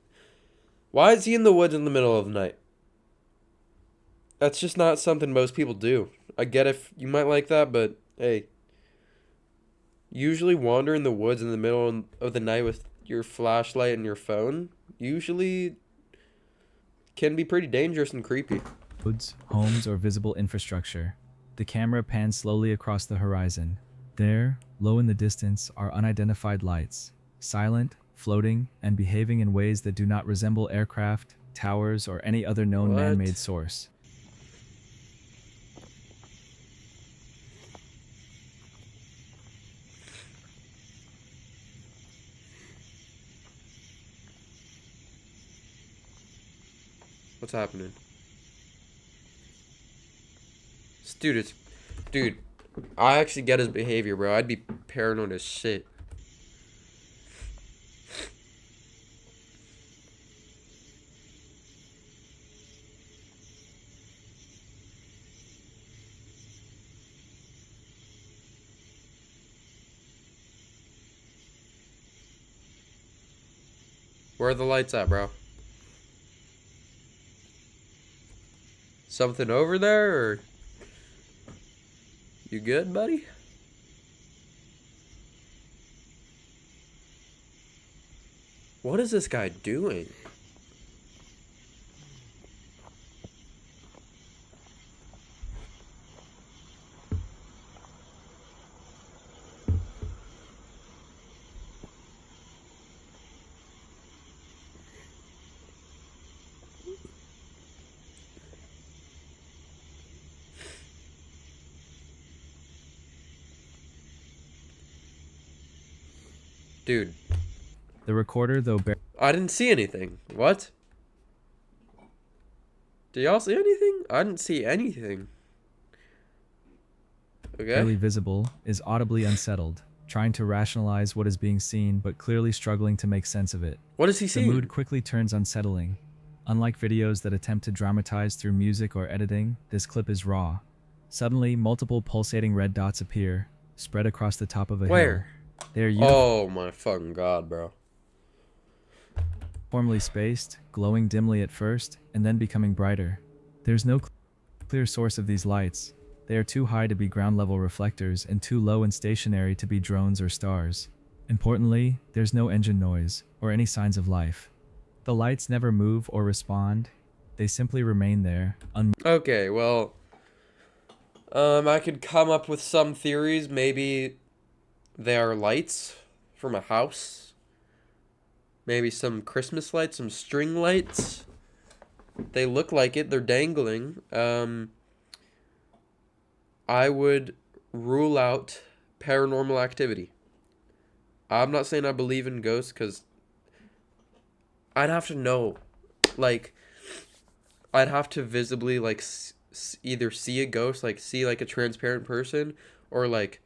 in the woods in the middle of the night? That's just not something most people do. I get if you might like that, but hey. Usually wander in the woods in the middle of the night with your flashlight and your phone usually can be pretty dangerous and creepy. Roads, homes, or visible infrastructure. The camera pans slowly across the horizon. There, low in the distance, are unidentified lights, silent, floating, and behaving in ways that do not resemble aircraft, towers, or any other known What? man-made source. What's happening? Dude, I actually get his behavior, bro. I'd be paranoid as shit. Where are the lights at, bro? Something over there, or you good, buddy? What is this guy doing? Dude. The recorder, though I didn't see anything. What? Did y'all see anything? I didn't see anything. barely Okay. visible, is audibly unsettled, trying to rationalize what is being seen but clearly struggling to make sense of it. What is he The seeing? mood quickly turns unsettling. Unlike videos that attempt to dramatize through music or editing, this clip is raw. Suddenly, multiple pulsating red dots appear, spread across the top of a hill. Where? They are Oh my fucking god, bro. uniformly spaced, glowing dimly at first, and then becoming brighter. There's no clear source of these lights. They are too high to be ground-level reflectors and too low and stationary to be drones or stars. Importantly, there's no engine noise, or any signs of life. The lights never move or respond. They simply remain there, Okay, well, I could come up with some theories. Maybe they are lights from a house. Maybe some Christmas lights, some string lights. They look like it. They're dangling. I would rule out paranormal activity. I'm not saying I believe in ghosts because I'd have to know. Like, I'd have to visibly, like, either see a ghost, like, see, like, a transparent person, or, like,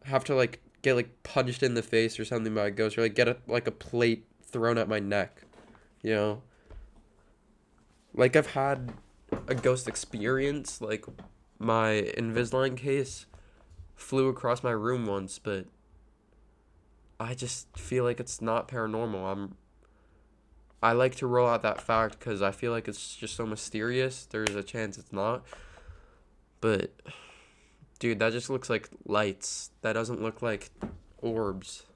have to, like, get, like, punched in the face or something by a ghost, or, like, get, a plate thrown at my neck, you know? Like, I've had a ghost experience, like, my Invisalign case flew across my room once, but I just feel like it's not paranormal. I like to roll out that fact because I feel like it's just so mysterious. There's a chance it's not. But, dude, that just looks like lights. That doesn't look like orbs.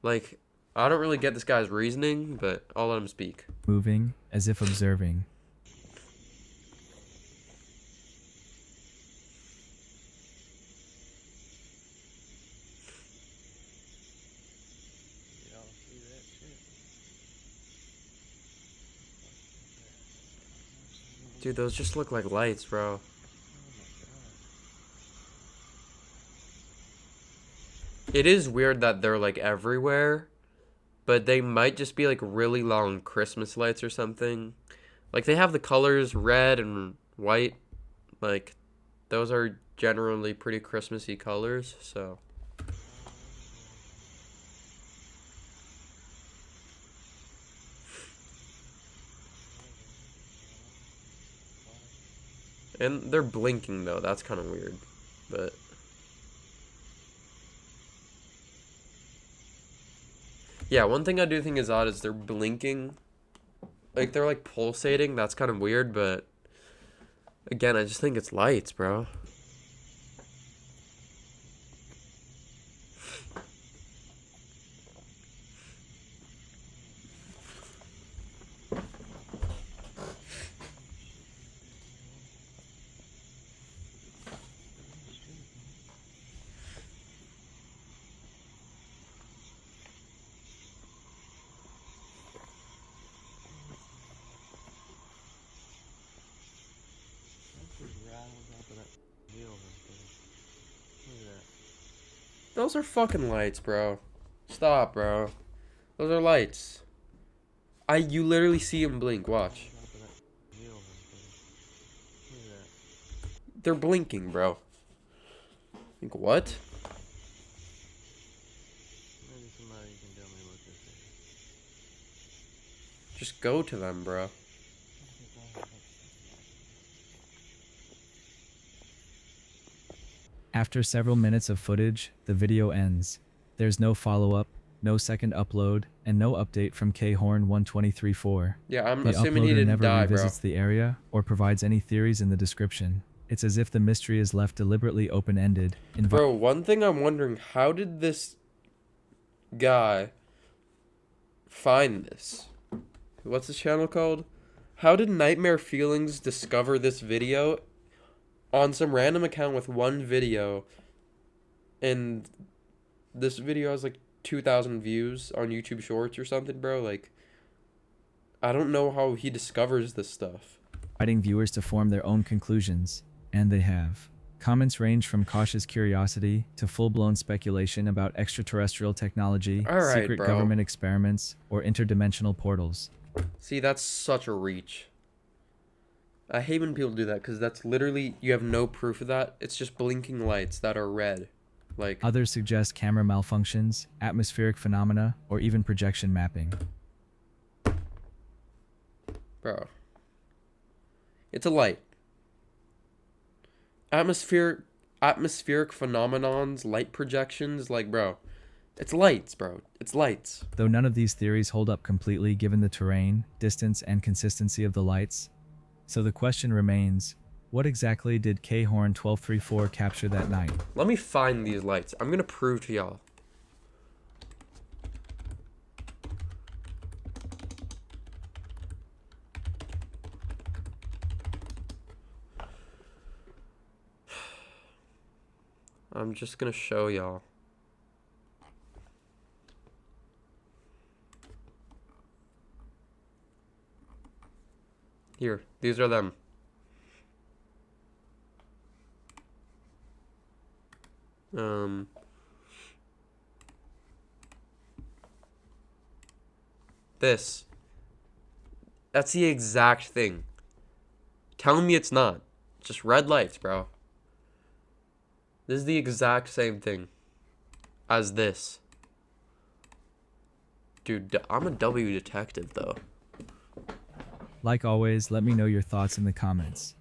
Like, I don't really get this guy's reasoning, but I'll let him speak. moving, as if observing. Dude, those just look like lights, bro. It is weird that they're like everywhere, but they might just be like really long Christmas lights or something. Like they have the colors red and white. Like those are generally pretty Christmassy colors, so. And they're blinking though, that's kind of weird. But yeah, one thing I do think is odd is they're blinking. Like they're like pulsating, that's kind of weird, but again, I just think it's lights, bro. Those are fucking lights, bro. Stop, bro. Those are lights. You literally see them blink, watch. They're blinking, bro. Like, what? Just go to them, bro. After several minutes of footage, the video ends. There's no follow-up, no second upload, and no update from Khorn1234. Yeah, I'm The assuming he uploader didn't never die, bro. revisits the area or provides any theories in the description. It's as if the mystery is left deliberately open-ended. Bro, one thing I'm wondering, how did this guy find this? What's his channel called? How did Nightmare Feelings discover this video on some random account with one video, and this video has like 2,000 views on YouTube Shorts or something, bro? Like, I don't know how he discovers this stuff. Inviting viewers to form their own conclusions, and they have. Comments range from cautious curiosity to full-blown speculation about extraterrestrial technology, Alright, secret bro. government experiments, or interdimensional portals. See, that's such a reach. I hate when people do that because that's literally, you have no proof of that. It's just blinking lights that are red. Like, Others suggest camera malfunctions, atmospheric phenomena, or even projection mapping. bro, it's a light. Atmospheric phenomenons, light projections, like, bro, it's lights, bro. It's lights. Though none of these theories hold up completely given the terrain, distance, and consistency of the lights. So the question remains, what exactly did Khorn1234 capture that night? Let me find these lights. I'm gonna prove to y'all. I'm just gonna show y'all. Here, these are them. This. That's the exact thing. Tell me it's not. Just red lights, bro. This is the exact same thing as this. Dude, I'm a W detective, though. Like always, let me know your thoughts in the comments.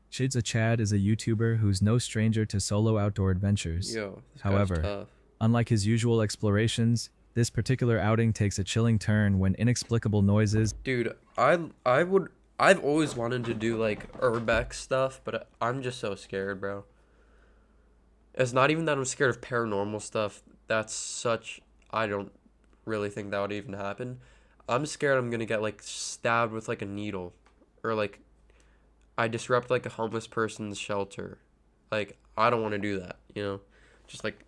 Shades of Chad is a YouTuber who's no stranger to solo outdoor adventures. Yo, this guy's However, tough. unlike his usual explorations, this particular outing takes a chilling turn when inexplicable noises. Dude, I've always wanted to do like urbex stuff, but I'm just so scared, bro. It's not even that I'm scared of paranormal stuff. I don't really think that would even happen. I'm scared I'm gonna get like stabbed with like a needle, or like I disrupt like a homeless person's shelter. Like, I don't want to do that, you know? Just like,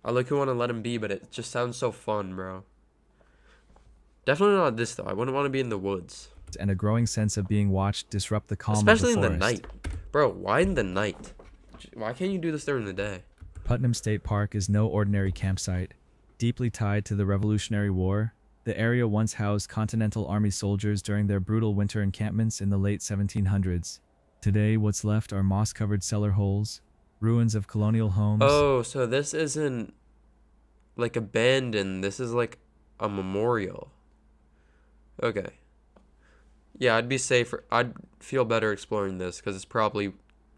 I like want to let him be, but it just sounds so fun, bro. Definitely not this though. I wouldn't want to be in the woods. And a growing sense of being watched disrupt the calm Especially of the in the forest. night. Bro, why in the night? Why can't you do this during the day? Putnam State Park is no ordinary campsite. Deeply tied to the Revolutionary War, the area once housed Continental Army soldiers during their brutal winter encampments in the late 1700s. Today, what's left are moss-covered cellar holes, ruins of colonial homes. Oh, so this isn't like abandoned. This is like a memorial. Okay. Yeah, I'd be safer. I'd feel better exploring this because it's probably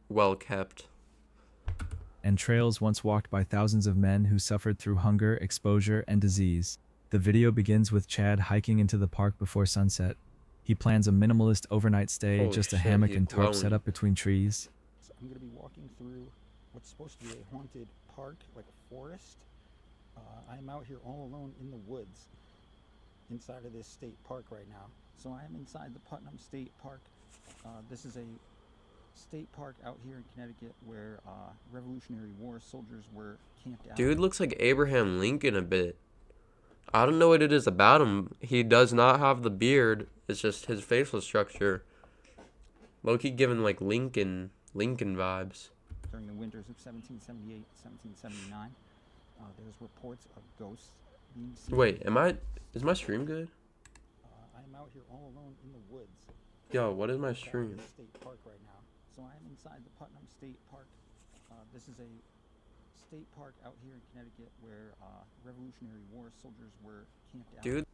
well kept. And trails once walked by thousands of men who suffered through hunger, exposure, and disease. The video begins with Chad hiking into the park before sunset. He plans a minimalist overnight stay, Holy just a shit, hammock he's and tarp glowing. set up between trees. So I'm going to be walking through what's supposed to be a haunted park, like a forest. I'm out here all alone in the woods inside of this state park right now. So I am inside the Putnam State Park. This is a state park out here in Connecticut where Revolutionary War soldiers were camped out. Dude looks like Abraham Lincoln a bit. I don't know what it is about him. He does not have the beard. It's just his facial structure. Low-key giving like Lincoln vibes. During the winters of 1778 1779, there's reports of ghosts being seen. Wait, is my stream good? I'm out here all alone in the woods. Yo, what is my Inside stream? this state park right now. So I am inside the Putnam State Park. This is a state park out here in Connecticut where Revolutionary War soldiers were camped out.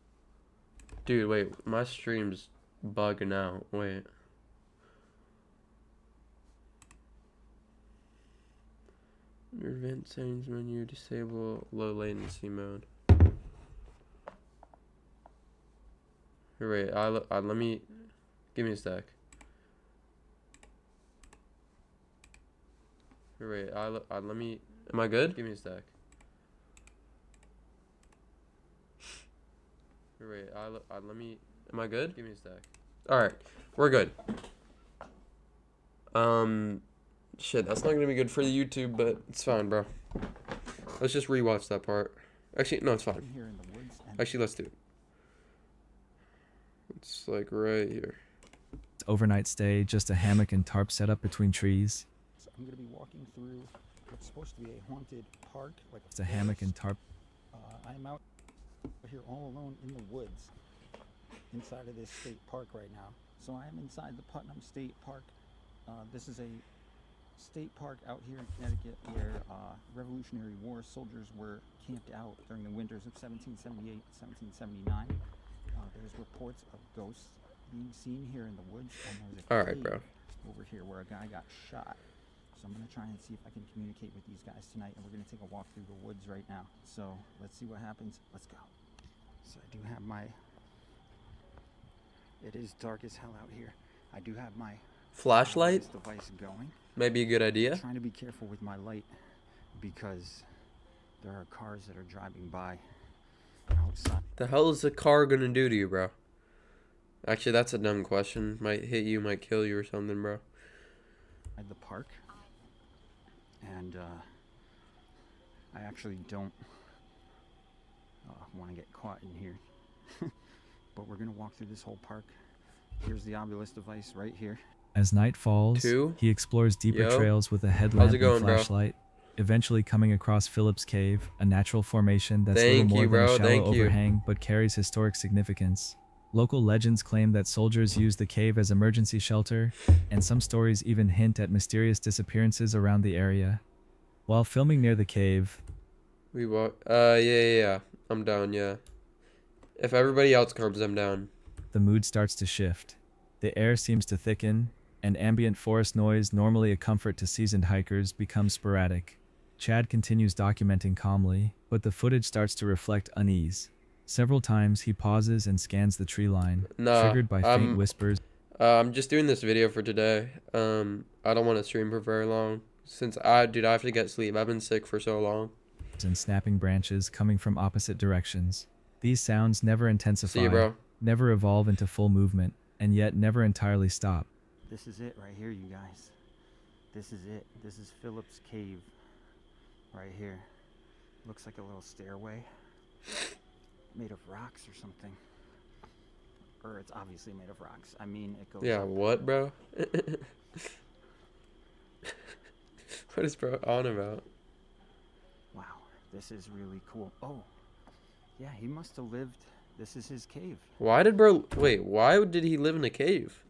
Dude, wait, my stream's bugging out. Wait. Your event settings menu, disable low latency mode. Here, wait, let me, give me a sec. Here, wait, let me, am I good? Give me a sec. Here, wait, let me, am I good? Give me a sec. Alright, we're good. Shit, that's not gonna be good for the YouTube, but it's fine, bro. Let's just rewatch that part. Actually, no, it's fine. Here in the woods and Actually, let's do it. It's like right here. Overnight stay, just a hammock and tarp set up between trees. so I'm going to be walking through what's supposed to be a haunted park, like It's a hammock and tarp. I'm out here all alone in the woods inside of this state park right now. So I am inside the Putnam State Park. This is a state park out here in Connecticut where Revolutionary War soldiers were camped out during the winters of 1778 1779. There's reports of ghosts being seen here in the woods, and there's a Alright, cave bro. over here where a guy got shot. So I'm going to try and see if I can communicate with these guys tonight, and we're going to take a walk through the woods right now. So let's see what happens. Let's go. So I do have my... It is dark as hell out here. I do have my Flashlight? device going. Maybe a good idea. I'm trying to be careful with my light because there are cars that are driving by outside. The hell is the car gonna do to you, bro? Actually, that's a dumb question. Might hit you, might kill you or something, bro. At the park, and I actually don't want to get caught in here. But we're gonna walk through this whole park. Here's the obelisk device right here. As night falls, Two? he explores deeper Yo. trails with a headlamp going, and bro? flashlight, eventually coming across Phillips Cave, a natural formation that's Thank little you, more than bro. a shallow Thank you. overhang but carries historic significance. Local legends claim that soldiers used the cave as emergency shelter, and some stories even hint at mysterious disappearances around the area. While filming near the cave, We walk. Yeah. I'm down, yeah. If everybody else comes, I'm down. the mood starts to shift. The air seems to thicken, and ambient forest noise, normally a comfort to seasoned hikers, becomes sporadic. Chad continues documenting calmly, but the footage starts to reflect unease. Several times he pauses and scans the tree line, Nah, triggered by faint whispers I'm just doing this video for today. I don't want to stream for very long. Since I have to get sleep. I've been sick for so long. and snapping branches coming from opposite directions. These sounds never intensify, See you, bro. never evolve into full movement, and yet never entirely stop. This is it right here, you guys. This is it. This is Phillips Cave right here. Looks like a little stairway made of rocks or something. Or it's obviously made of rocks. I mean, it goes Yeah, up. what, bro? What is bro on about? This is really cool. Oh, yeah, he must have lived. This is his cave. Why did bro... Wait, why did he live in a cave?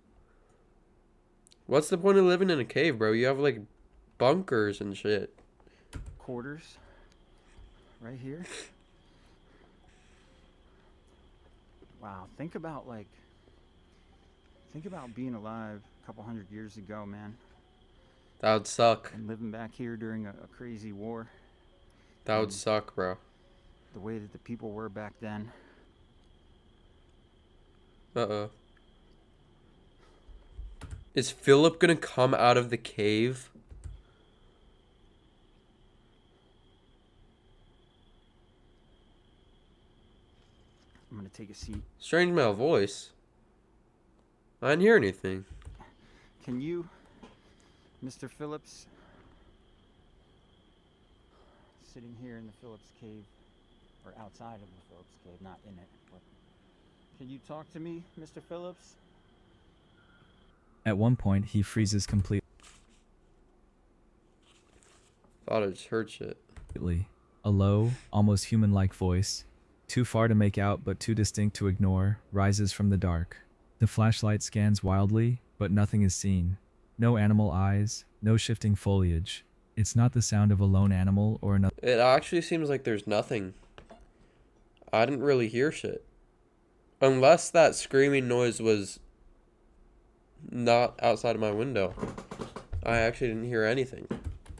What's the point of living in a cave, bro? You have, like, bunkers and shit. Quarters. Right here. Wow, think about being alive a couple hundred years ago, man. That would suck. And living back here during a crazy war. That would suck, bro. The way that the people were back then. Uh-oh. Is Philip gonna come out of the cave? I'm gonna take a seat. Strange male voice. I didn't hear anything. Can you, Mr. Phillips, sitting here in the Phillips cave, or outside of the Phillips cave, not in it, but can you talk to me, Mr. Phillips? At one point, he freezes completely. Thought I just heard shit. A low, almost human-like voice, too far to make out but too distinct to ignore, rises from the dark. The flashlight scans wildly, but nothing is seen. No animal eyes, no shifting foliage. It's not the sound of a lone animal or another. It actually seems like there's nothing. I didn't really hear shit. Unless that screaming noise was not outside of my window. I actually didn't hear anything.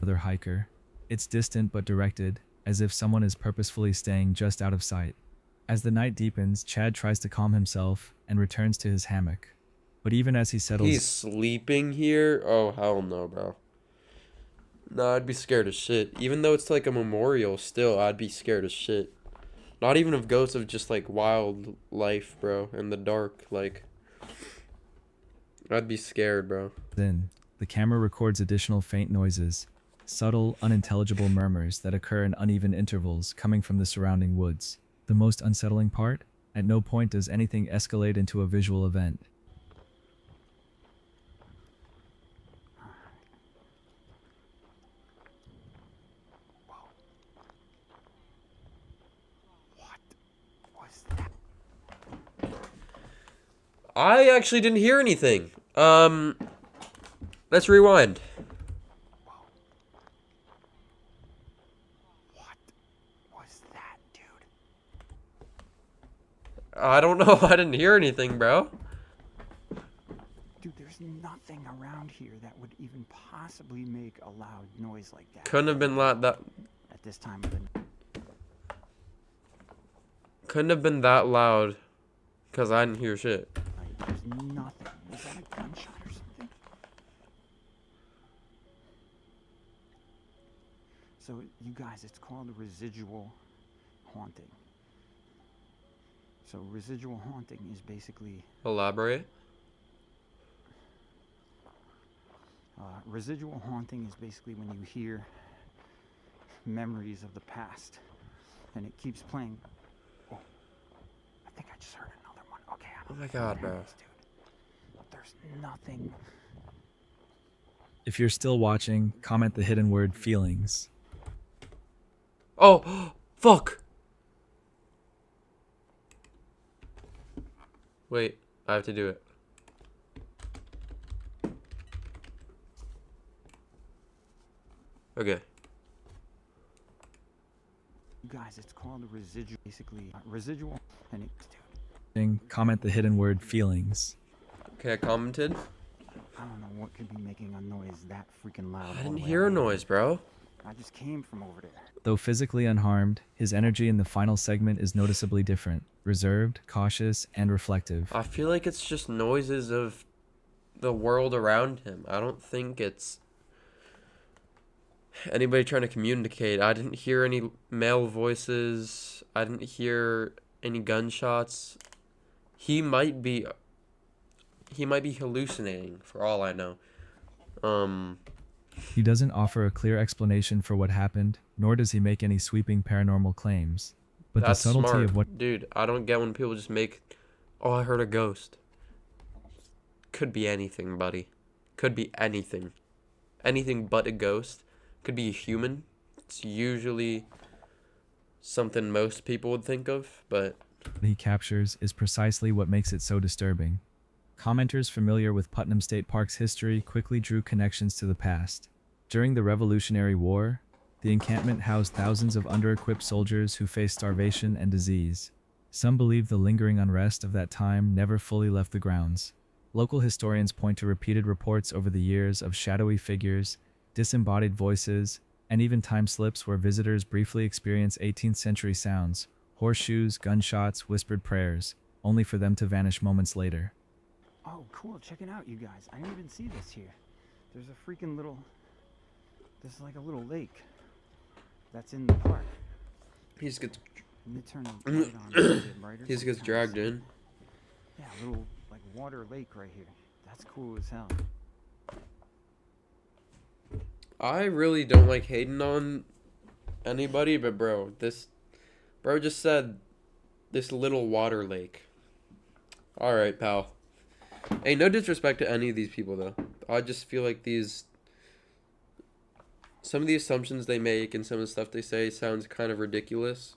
Other hiker. It's distant but directed, as if someone is purposefully staying just out of sight. As the night deepens, Chad tries to calm himself and returns to his hammock. But even as he settles... He's sleeping here? Oh, hell no, bro. No, I'd be scared as shit. Even though it's like a memorial, still, I'd be scared as shit. Not even of ghosts, of just like wildlife, bro, in the dark. Like, I'd be scared, bro. Then, the camera records additional faint noises, subtle, unintelligible murmurs that occur in uneven intervals coming from the surrounding woods. The most unsettling part? At no point does anything escalate into a visual event. I actually didn't hear anything. Let's rewind. What was that, dude? I don't know. I didn't hear anything, bro. Dude, there's nothing around here that would even possibly make a loud noise like that. Couldn't have been loud. That at this time of the night. couldn't have been that loud, cause I didn't hear shit. There's nothing. Is that a gunshot or something? So, you guys, it's called a residual haunting. So, residual haunting is basically... Elaborate. Residual haunting is basically when you hear memories of the past, and it keeps playing. Oh, I think I just heard another one. Okay, I don't Oh my god, bro. dude. There's nothing. If you're still watching, comment the hidden word feelings. Oh, fuck. Wait, I have to do it. Okay. You guys, it's called a residual, basically residual, and it, Comment the hidden word feelings. Okay, I commented. I don't know what could be making a noise that freaking loud. I didn't hear a noise, bro. I just came from over there. Though physically unharmed, his energy in the final segment is noticeably different, reserved, cautious, and reflective. I feel like it's just noises of the world around him. I don't think it's anybody trying to communicate. I didn't hear any male voices. I didn't hear any gunshots. He might be hallucinating for all I know. He doesn't offer a clear explanation for what happened, nor does he make any sweeping paranormal claims. But That's the subtlety smart. of what... Dude, I don't get when people just make, oh, I heard a ghost. Could be anything, buddy. Could be anything. Anything but a ghost. Could be a human. It's usually something most people would think of, but he captures is precisely what makes it so disturbing. Commenters familiar with Putnam State Park's history quickly drew connections to the past. During the Revolutionary War, the encampment housed thousands of under-equipped soldiers who faced starvation and disease. Some believe the lingering unrest of that time never fully left the grounds. Local historians point to repeated reports over the years of shadowy figures, disembodied voices, and even time slips where visitors briefly experience 18th century sounds, horseshoes, gunshots, whispered prayers, only for them to vanish moments later. Oh, cool. Check it out, you guys. I didn't even see this here. There's a freaking little... This is like a little lake that's in the park. he just gets Let me turn the light on a little bit brighter. he so just we gets kinda dragged see. in. Yeah, a little like water lake right here. That's cool as hell. I really don't like hating on anybody, but bro just said this little water lake. All right, pal. Hey, no disrespect to any of these people though. I just feel like some of the assumptions they make and some of the stuff they say sounds kind of ridiculous.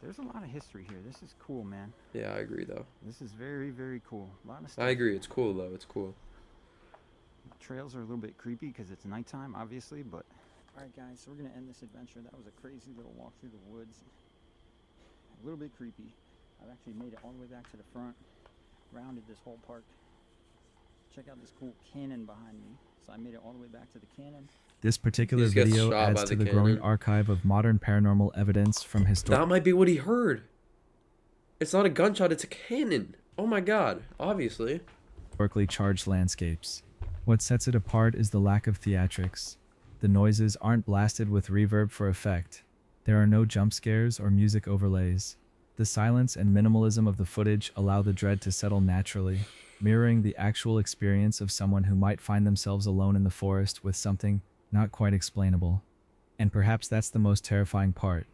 There's a lot of history here. This is cool, man. Yeah, I agree though. This is very, very cool. A lot of stuff. I agree. It's cool though. It's cool. Trails are a little bit creepy because it's nighttime, obviously, but... Alright guys, so we're going to end this adventure. That was a crazy little walk through the woods. A little bit creepy. I've actually made it all the way back to the front. Rounded this whole park. Check out this cool cannon behind me. So I made it all the way back to the cannon. This particular He just gets video shot by adds to the the growing cannon. archive of modern paranormal evidence from That might be what he heard. It's not a gunshot, it's a cannon. Oh my god, obviously. historically charged landscapes. What sets it apart is the lack of theatrics. The noises aren't blasted with reverb for effect. There are no jump scares or music overlays. The silence and minimalism of the footage allow the dread to settle naturally, mirroring the actual experience of someone who might find themselves alone in the forest with something not quite explainable. And perhaps that's the most terrifying part.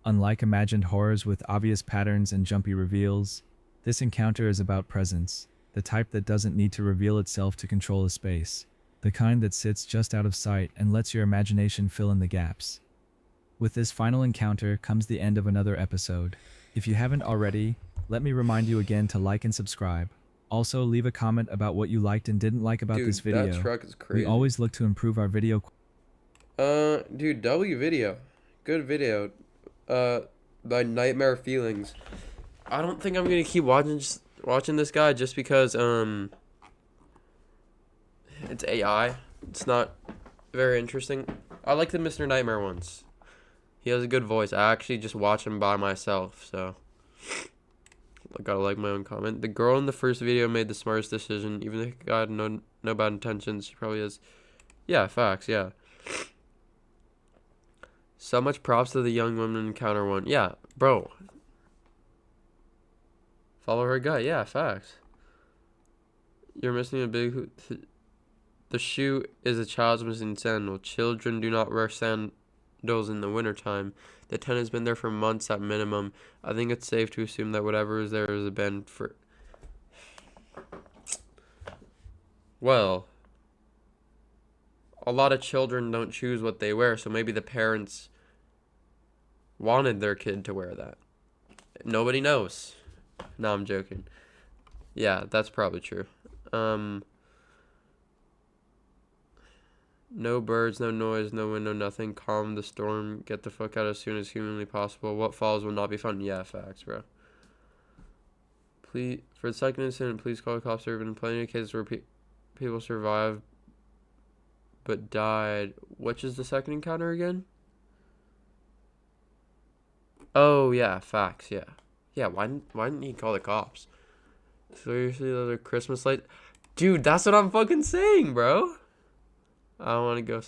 Unlike imagined horrors with obvious patterns and jumpy reveals, this encounter is about presence, the type that doesn't need to reveal itself to control a space, the kind that sits just out of sight and lets your imagination fill in the gaps. With this final encounter comes the end of another episode. If you haven't already, let me remind you again to like and subscribe. Also, leave a comment about what you liked and didn't like about this video. That truck is crazy. We always look to improve our video. Dude, W video. Good video. By Nightmare Feelings. I don't think I'm gonna keep watching this guy just because, it's AI. It's not very interesting. I like the Mr. Nightmare ones. He has a good voice. I actually just watch him by myself, so I gotta like my own comment. The girl in the first video made the smartest decision. Even if the guy had no bad intentions, she probably has. Yeah, facts, yeah. So much props to the young woman encounter one. Yeah, bro. Follow her gut. Yeah, facts. You're missing a big... The shoe is a child's missing sandal. Children do not wear sandals in the wintertime. The tent has been there for months at minimum. I think it's safe to assume that whatever is there has been for... Well, a lot of children don't choose what they wear, so maybe the parents wanted their kid to wear that. Nobody knows. No, I'm joking. Yeah, that's probably true. No birds, no noise, no wind, no nothing. Calm the storm. Get the fuck out as soon as humanly possible. What follows will not be fun. Yeah, facts, bro. Please, for the second incident, please call the cops. There have been plenty of cases where people survived but died. Which is the second encounter again? Oh, yeah, facts, yeah. Yeah, why didn't he call the cops? Seriously, those are Christmas lights? Dude, that's what I'm fucking saying, bro. I don't want to go...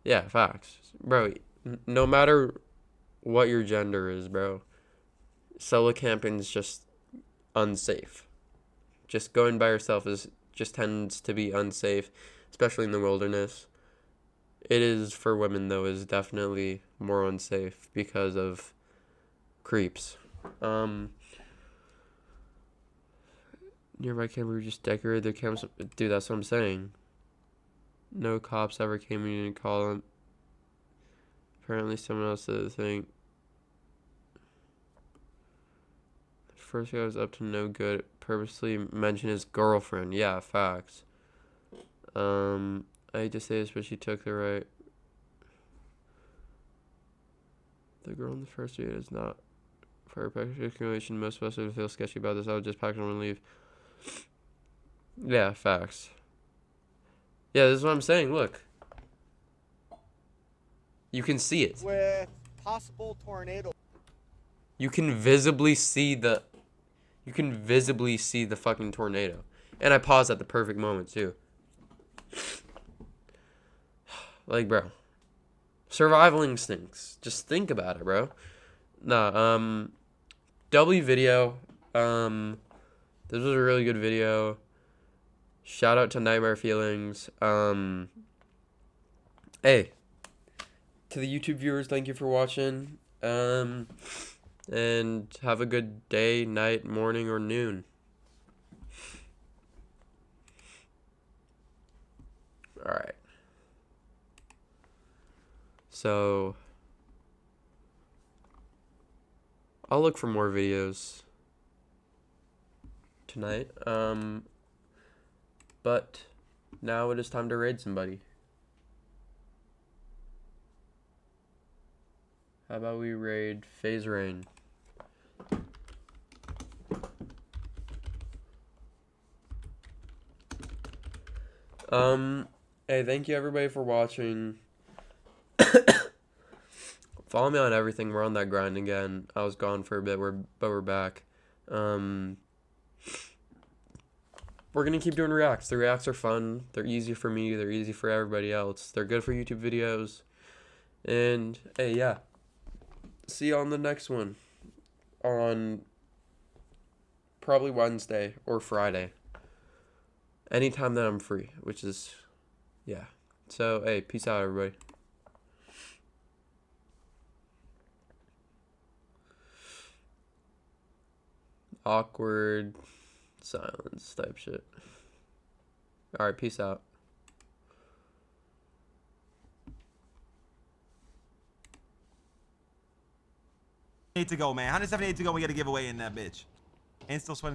Yeah, facts. Bro, no matter what your gender is, bro, solo camping is just unsafe. Just going by yourself just tends to be unsafe, especially in the wilderness. It is for women, though, is definitely more unsafe because of creeps. Nearby camper just decorated their campus. Dude, that's what I'm saying. No cops ever came in and called them. Apparently someone else did the thing. First guy was up to no good. Purposely mentioned his girlfriend. Yeah, facts. I hate to say this, but she took the right. The girl in the first video is not for accumulation. Most of us would feel sketchy about this. I would just pack them and leave. Yeah, facts. Yeah, this is what I'm saying. Look. You can see it. With possible tornado. You can visibly see the fucking tornado. And I paused at the perfect moment too. Like, bro. Survival instincts. Just think about it, bro. Nah, W video. This was a really good video. Shout out to Nightmare Feelings. Hey. To the YouTube viewers, thank you for watching. And have a good day, night, morning, or noon. Alright. So, I'll look for more videos tonight. But now it is time to raid somebody. How about we raid Phase Rain? Hey, thank you everybody for watching. Follow me on everything. We're on that grind again. I was gone for a bit, but we're back. We're gonna keep doing reacts. The reacts are fun. They're easy for me. They're easy for everybody else. They're good for YouTube videos. And hey, yeah. See you on the next one. On probably Wednesday or Friday. Anytime that I'm free, which is, yeah. So, hey, peace out, everybody. Awkward silence type shit. Alright, peace out. To go, man. 178 to go. We got a giveaway in that bitch. And still sweating.